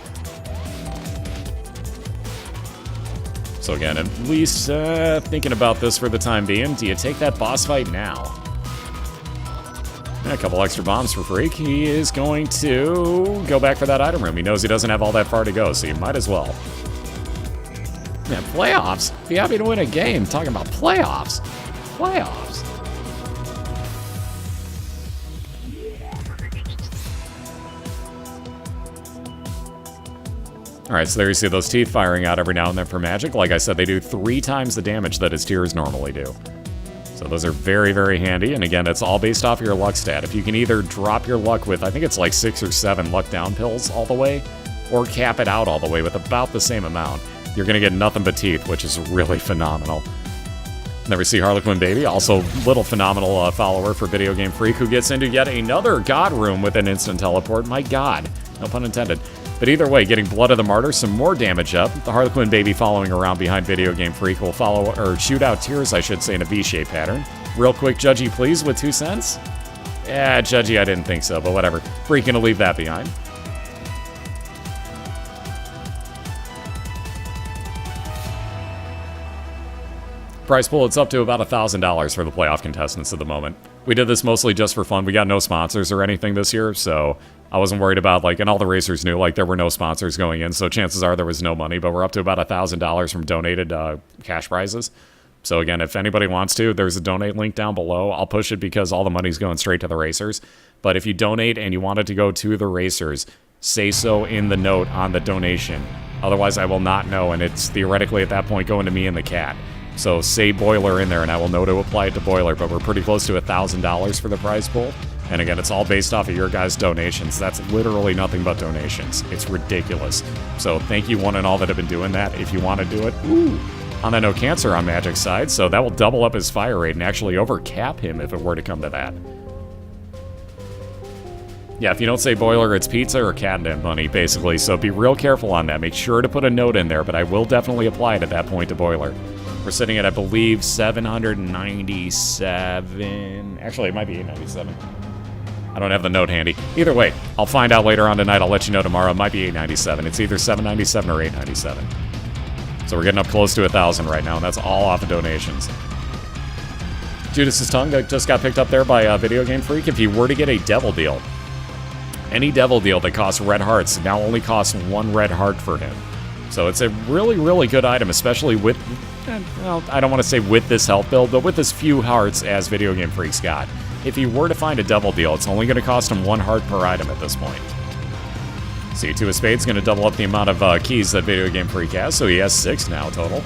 So again, at least thinking about this for the time being, do you take that boss fight now? A couple extra bombs for Freak. He is going to go back for that item room. He knows he doesn't have all that far to go, so you might as well. Man, playoffs? Be happy to win a game. Talking about playoffs. Playoffs. Alright, so there you see those teeth firing out every now and then for Magic. Like I said, they do 3 times the damage that his tears normally do. So those are very, very handy, and again, it's all based off of your luck stat. If you can either drop your luck with, I think it's like 6 or 7 luck down pills all the way, or cap it out all the way with about the same amount, you're going to get nothing but teeth, which is really phenomenal. Then we see Harlequin Baby, also little phenomenal follower for Video Game Freak, who gets into yet another God room with an instant teleport. My God, no pun intended. But either way, getting Blood of the Martyr, some more damage up. The Harlequin Baby following around behind Video Game Freak will follow, or shoot out tears, I should say, in a V-shaped pattern. Real quick, Judgy, please, with 2 cents? Yeah, Judgy, I didn't think so, but whatever. Freak gonna leave that behind. Prize pool, it's up to about $1,000 for the playoff contestants at the moment. We did this mostly just for fun. We got no sponsors or anything this year, so I wasn't worried about, like, and all the racers knew, like, there were no sponsors going in, so chances are there was no money, but we're up to about $1,000 from donated cash prizes. So again, if anybody wants to, there's a donate link down below. I'll push it because all the money's going straight to the racers. But if you donate and you want it to go to the racers, say so in the note on the donation. Otherwise, I will not know, and it's theoretically at that point going to me and the cat. So say BOILeR in there, and I will know to apply it to BOILeR, but we're pretty close to $1,000 for the prize pool. And again, it's all based off of your guys' donations. That's literally nothing but donations. It's ridiculous. So thank you one and all that have been doing that. If you want to do it, ooh, on that no cancer on Magic's side, so that will double up his fire rate and actually overcap him if it were to come to that. Yeah, if you don't say BOILeR, it's pizza or catnip money, basically, so be real careful on that. Make sure to put a note in there, but I will definitely apply it at that point to BOILeR. We're sitting at, I believe, 797. Actually, it might be 897. I don't have the note handy. Either way, I'll find out later on tonight. I'll let you know tomorrow. It might be 897. It's either 797 or 897. So we're getting up close to 1,000 right now, and that's all off of donations. Judas's tongue that just got picked up there by Video Game Freak. If he were to get a devil deal, any devil deal that costs red hearts now only costs 1 red heart for him. So it's a really, really good item, especially with, well, I don't want to say with this health build, but with as few hearts as Video Game Freak's got. If he were to find a devil deal, it's only going to cost him 1 heart per item at this point. See, 2 of Spades going to double up the amount of keys that Video Game Freak has, so he has 6 now total.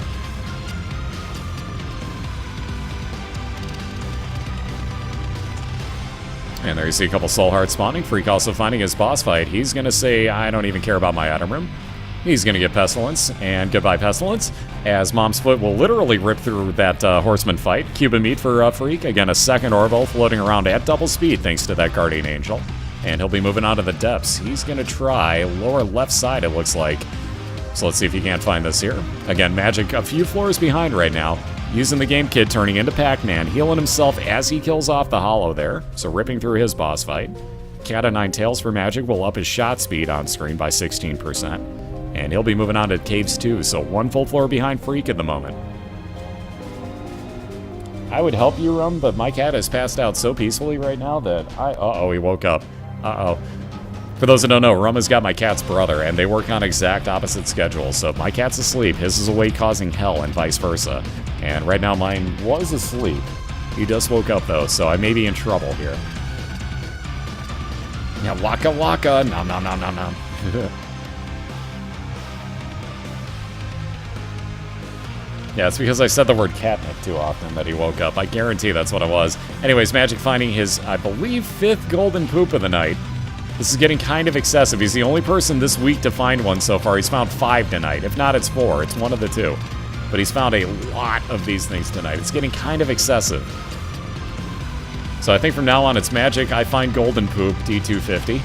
And there you see a couple soul hearts spawning. Freak also finding his boss fight. He's going to say, I don't even care about my item room. He's going to get Pestilence, and goodbye Pestilence, as Mom's Foot will literally rip through that Horseman fight. Cuban Meat for Freak. Again, a second Orbital floating around at double speed thanks to that Guardian Angel. And he'll be moving on to the depths. He's going to try lower left side, it looks like. So let's see if he can't find this here. Again, Magic a few floors behind right now. Using the Game Kid, turning into Pac-Man, healing himself as he kills off the Hollow there. So ripping through his boss fight. Cat of Nine Tails for Magic will up his shot speed on screen by 16%. And he'll be moving on to Caves 2, so 1 full floor behind Freak at the moment. I would help you, Rum, but my cat has passed out so peacefully right now that uh-oh, he woke up. Uh-oh. For those that don't know, Rum has got my cat's brother, and they work on exact opposite schedules. So if my cat's asleep, his is awake causing hell, and vice versa. And right now mine was asleep. He just woke up, though, so I may be in trouble here. Yeah, waka waka, nom nom nom nom nom. Yeah, it's because I said the word catnip too often that he woke up. I guarantee that's what it was. Anyways, Magic finding his, I believe, 5th golden poop of the night. This is getting kind of excessive. He's the only person this week to find one so far. He's found 5 tonight. If not, it's 4. It's one of the 2. But he's found a lot of these things tonight. It's getting kind of excessive. So I think from now on it's Magic, I find golden poop, D250.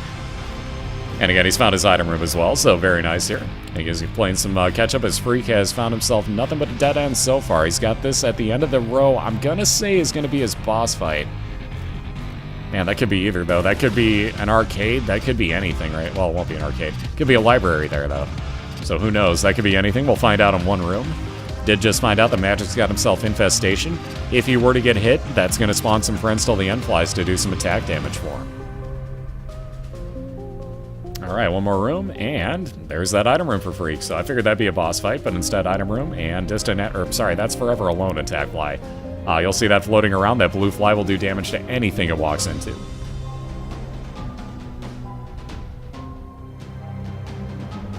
And again, he's found his item room as well, so very nice here. I think he's playing some catch-up as Freak has found himself nothing but a dead end so far. He's got this at the end of the row. I'm gonna say is gonna be his boss fight. Man, that could be either, though. That could be an arcade. That could be anything, right? Well, it won't be an arcade. Could be a library there, though. So who knows? That could be anything. We'll find out in one room. Did just find out that Magic's got himself Infestation. If he were to get hit, that's going to spawn some friends till the end flies to do some attack damage for him. Alright, one more room, and there's that item room for Freak. So I figured that'd be a boss fight, but instead item room and that's Forever Alone attack fly. You'll see that floating around. That blue fly will do damage to anything it walks into.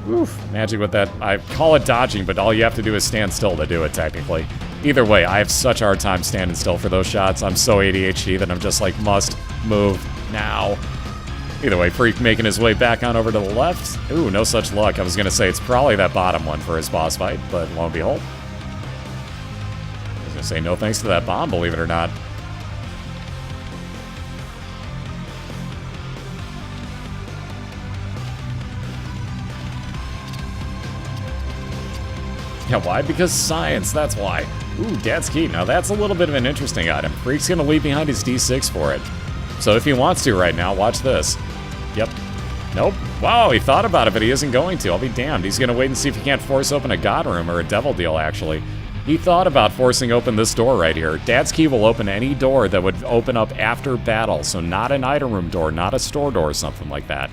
Oof, Magic with that. I call it dodging, but all you have to do is stand still to do it, technically. Either way, I have such a hard time standing still for those shots. I'm so ADHD that I'm just like, must move now. Either way, Freak making his way back on over to the left. Ooh, no such luck. I was going to say it's probably that bottom one for his boss fight, but lo and behold. I was going to say no thanks to that bomb, believe it or not. Yeah, why? Because science, that's why. Ooh, Dad's Key. Now that's a little bit of an interesting item. Freak's going to leave behind his D6 for it. So if he wants to right now, watch this. Yep. Nope. Wow, he thought about it, but he isn't going to. I'll be damned. He's going to wait and see if he can't force open a God Room or a Devil Deal, actually. He thought about forcing open this door right here. Dad's Key will open any door that would open up after battle, so not an item room door, not a store door or something like that.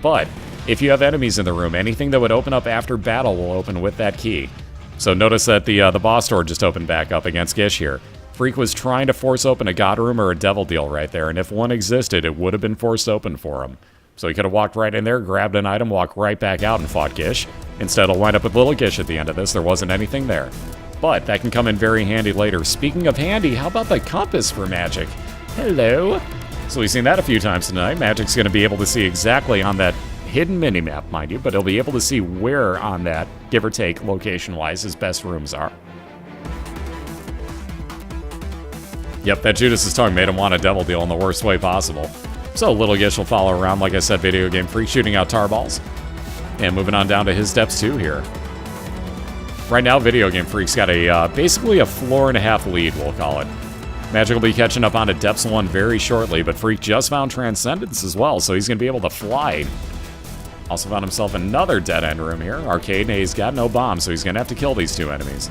But if you have enemies in the room, anything that would open up after battle will open with that key. So notice that the boss door just opened back up against Gish here. Freak was trying to force open a God Room or a Devil Deal right there, and if one existed, it would have been forced open for him. So he could have walked right in there, grabbed an item, walked right back out and fought Gish. Instead, he'll wind up with little Gish at the end of this. There wasn't anything there. But that can come in very handy later. Speaking of handy, how about the compass for Magic? Hello. So we've seen that a few times tonight. Magic's going to be able to see exactly on that hidden minimap, mind you, but he'll be able to see where on that, give or take, location-wise, his best rooms are. Yep, that Judas' tongue made him want a Devil Deal in the worst way possible. So Little Gish will follow around, like I said, Video Game Freak, shooting out tar balls. And moving on down to his depths too here. Right now, Video Game Freak's got a basically a floor and a half lead, we'll call it. Magic will be catching up on to Depths 1 very shortly, but Freak just found Transcendence as well, so he's going to be able to fly. Also found himself another dead-end room here. Arcade, and he's got no bomb, so he's going to have to kill these two enemies.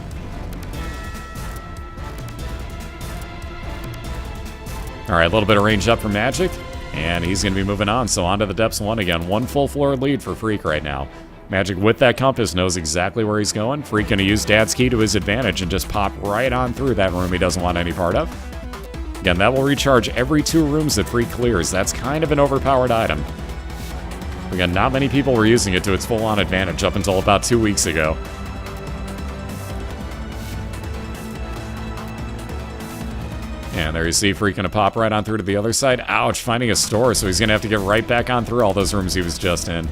Alright, a little bit of range up for Magic, and he's going to be moving on. So on to the Depths 1 again. One full floor lead for Freak right now. Magic with that compass knows exactly where he's going. Freak going to use Dad's Key to his advantage and just pop right on through that room he doesn't want any part of. Again, that will recharge every 2 rooms that Freak clears. That's kind of an overpowered item. Again, not many people were using it to its full-on advantage up until about 2 weeks ago. And there you see Freak going to pop right on through to the other side. Ouch, finding a store, so he's going to have to get right back on through all those rooms he was just in.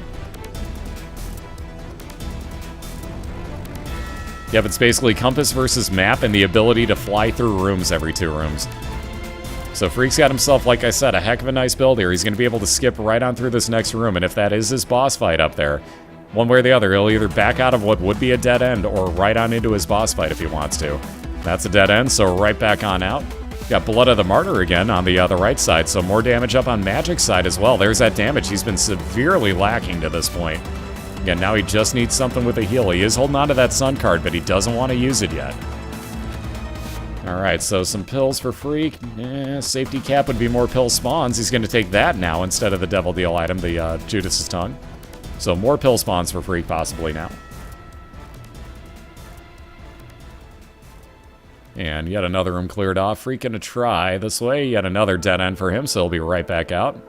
Yep, it's basically compass versus map and the ability to fly through rooms every 2 rooms. So Freak's got himself, like I said, a heck of a nice build here. He's going to be able to skip right on through this next room, and if that is his boss fight up there, one way or the other, he'll either back out of what would be a dead end or right on into his boss fight if he wants to. That's a dead end, so right back on out. Got Blood of the Martyr again on the right side, so more damage up on Magic's side as well. There's that damage. He's been severely lacking to this point. Again, now he just needs something with a heal. He is holding on to that Sun card, but he doesn't want to use it yet. Alright, so some pills for Freak. Safety cap would be more pill spawns. He's going to take that now instead of the Devil Deal item, the Judas' Tongue. So more pill spawns for Freak possibly now. And yet another room cleared off. Freak going to try this way. Yet another dead end for him, so he'll be right back out.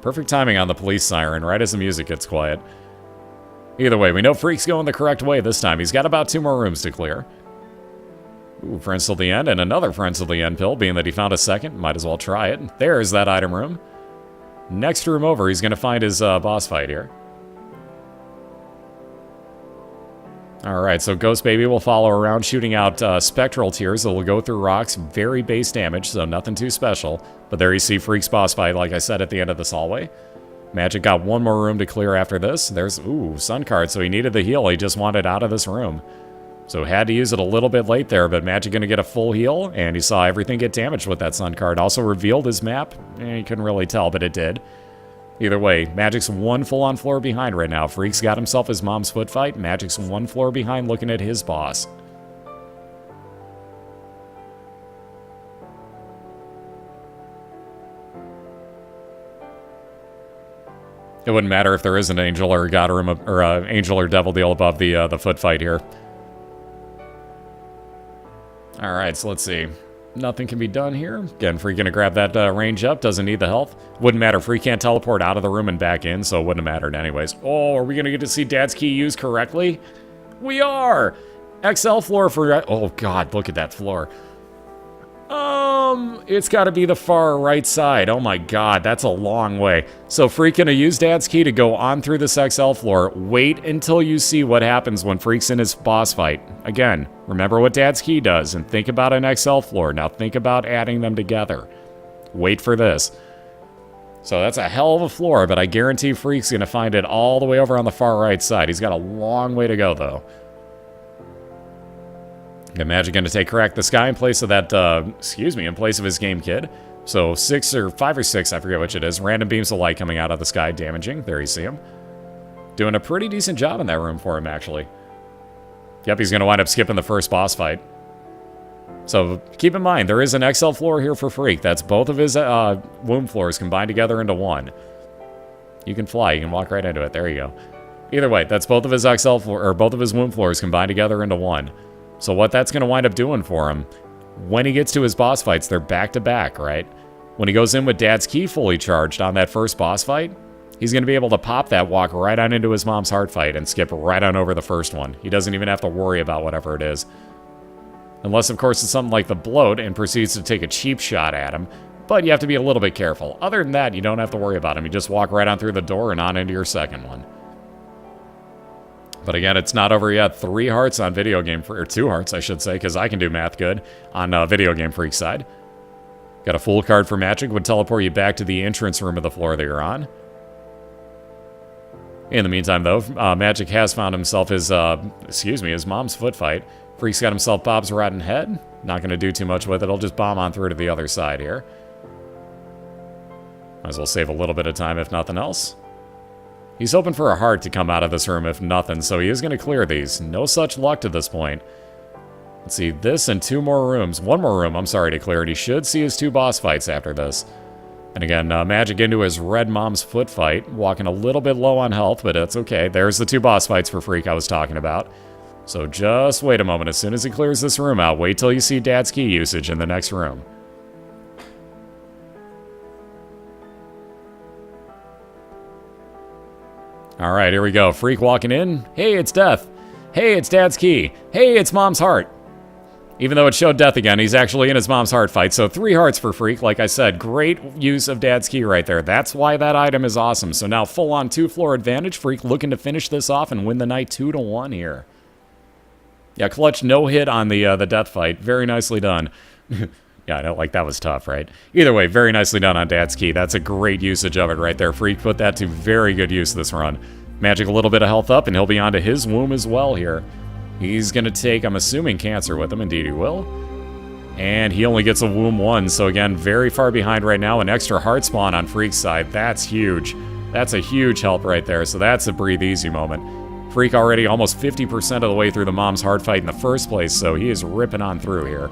Perfect timing on the police siren, right as the music gets quiet. Either way, we know Freak's going the correct way this time. He's got about 2 more rooms to clear. Ooh, friends till the end, and another friends till the end pill, being that he found a second. Might as well try it. There's that item room. Next room over, he's going to find his boss fight here. Alright, so Ghost Baby will follow around, shooting out spectral tears that will go through rocks. Very base damage, so nothing too special. But there you see Freak's boss fight, like I said, at the end of this hallway. Magic got one more room to clear after this. There's, ooh, Sun card, so he needed the heal. He just wanted out of this room. So had to use it a little bit late there, but Magic going to get a full heal, and he saw everything get damaged with that Sun card. Also revealed his map. You couldn't really tell, but it did. Either way, Magic's one full-on floor behind right now. Freak's got himself his mom's foot fight. Magic's one floor behind looking at his boss. It wouldn't matter if there is an angel or god room or angel or devil deal above the foot fight here. All right, so let's see. Nothing can be done here. Again, Freak gonna grab that range up. Doesn't need the health. Wouldn't matter. Freak can't teleport out of the room and back in, so it wouldn't have mattered anyways. Oh, are we gonna get to see Dad's key used correctly? We are. XL floor for. Oh God, look at that floor. It's got to be the far right side. Oh my God, that's a long way. So Freak gonna use Dad's key to go on through this XL floor. Wait until you see what happens when Freak's in his boss fight. Again, remember what Dad's key does and think about an XL floor. Now think about adding them together. Wait for this. So that's a hell of a floor, but I guarantee Freak's gonna find it all the way over on the far right side. He's got a long way to go though. And Magic going to take Crack the Sky in place of that, in place of his game kid. So 6 or 5 or 6, I forget which it is. Random beams of light coming out of the sky, damaging. There you see him. Doing a pretty decent job in that room for him, actually. Yep, he's going to wind up skipping the first boss fight. So keep in mind, there is an XL floor here for Freak. That's both of his womb floors combined together into one. You can fly. You can walk right into it. There you go. Either way, that's both of his XL floor, or both of his womb floors combined together into one. So what that's going to wind up doing for him, when he gets to his boss fights, they're back-to-back, right? When he goes in with Dad's key fully charged on that first boss fight, he's going to be able to pop that, walk right on into his mom's heart fight, and skip right on over the first one. He doesn't even have to worry about whatever it is. Unless, of course, it's something like the bloat and proceeds to take a cheap shot at him. But you have to be a little bit careful. Other than that, you don't have to worry about him. You just walk right on through the door and on into your second one. But again, it's not over yet. 3 hearts on Video Game Freak, or 2 hearts, I should say, because I can do math good on Video Game Freak side. Got a full card for Magic, would teleport you back to the entrance room of the floor that you're on. In the meantime, though, Magic has found himself his mom's foot fight. Freak's got himself Bob's Rotten Head. Not going to do too much with it. He'll just bomb on through to the other side here. Might as well save a little bit of time, if nothing else. He's hoping for a heart to come out of this room, if nothing, so he is going to clear these. No such luck to this point. Let's see, this and 2 more rooms. 1 more room, I'm sorry, to clear it. He should see his 2 boss fights after this. And again, Magic into his red mom's foot fight. Walking a little bit low on health, but that's okay. There's the 2 boss fights for Freak I was talking about. So just wait a moment. As soon as he clears this room out, wait till you see Dad's key usage in the next room. Alright, here we go. Freak walking in. Hey, it's Death. Hey, it's Dad's key. Hey, it's Mom's heart. Even though it showed Death again, he's actually in his mom's heart fight. So 3 hearts for Freak. Like I said, great use of Dad's key right there. That's why that item is awesome. So now full-on 2-floor advantage. Freak looking to finish this off and win the night 2-1 here. Yeah, clutch no hit on the Death fight. Very nicely done. Yeah, I know, like, that was tough, right? Either way, very nicely done on Dad's key. That's a great usage of it right there. Freak put that to very good use this run. Magic a little bit of health up, and he'll be onto his womb as well here. He's going to take, I'm assuming, Cancer with him. Indeed he will. And he only gets a womb 1, so again, very far behind right now. An extra heart spawn on Freak's side. That's huge. That's a huge help right there, so that's a breathe easy moment. Freak already almost 50% of the way through the mom's heart fight in the first place, so he is ripping on through here.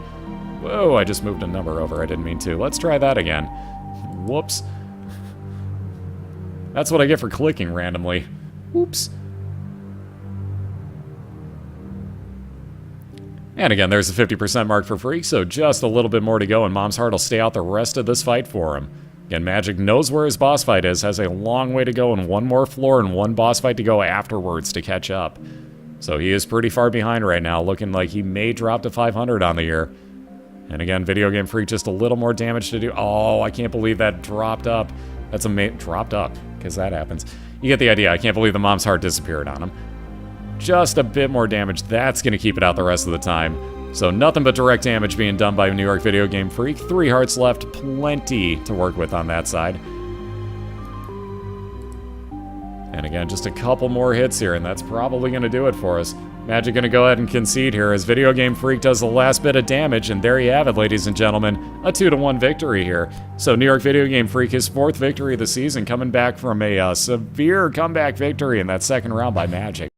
Whoa, I just moved a number over. I didn't mean to. Let's try that again. Whoops. That's what I get for clicking randomly. Oops. And again, there's the 50% mark for Freak, so just a little bit more to go, and Mom's Heart will stay out the rest of this fight for him. Again, Magic knows where his boss fight is, has a long way to go, and 1 more floor and 1 boss fight to go afterwards to catch up. So he is pretty far behind right now, looking like he may drop to 500 on the year. And again, Video Game Freak, just a little more damage to do. Oh, I can't believe that dropped up. That's dropped up, because that happens. You get the idea. I can't believe the Mom's Heart disappeared on him. Just a bit more damage. That's going to keep it out the rest of the time. So nothing but direct damage being done by New York Video Game Freak. 3 hearts left. Plenty to work with on that side. And again, just a couple more hits here, and that's probably going to do it for us. Magic going to go ahead and concede here as Video Game Freak does the last bit of damage, and there you have it, ladies and gentlemen, a 2-1 victory here. So New York Video Game Freak, his 4th victory of the season, coming back from a severe comeback victory in that second round by Magic.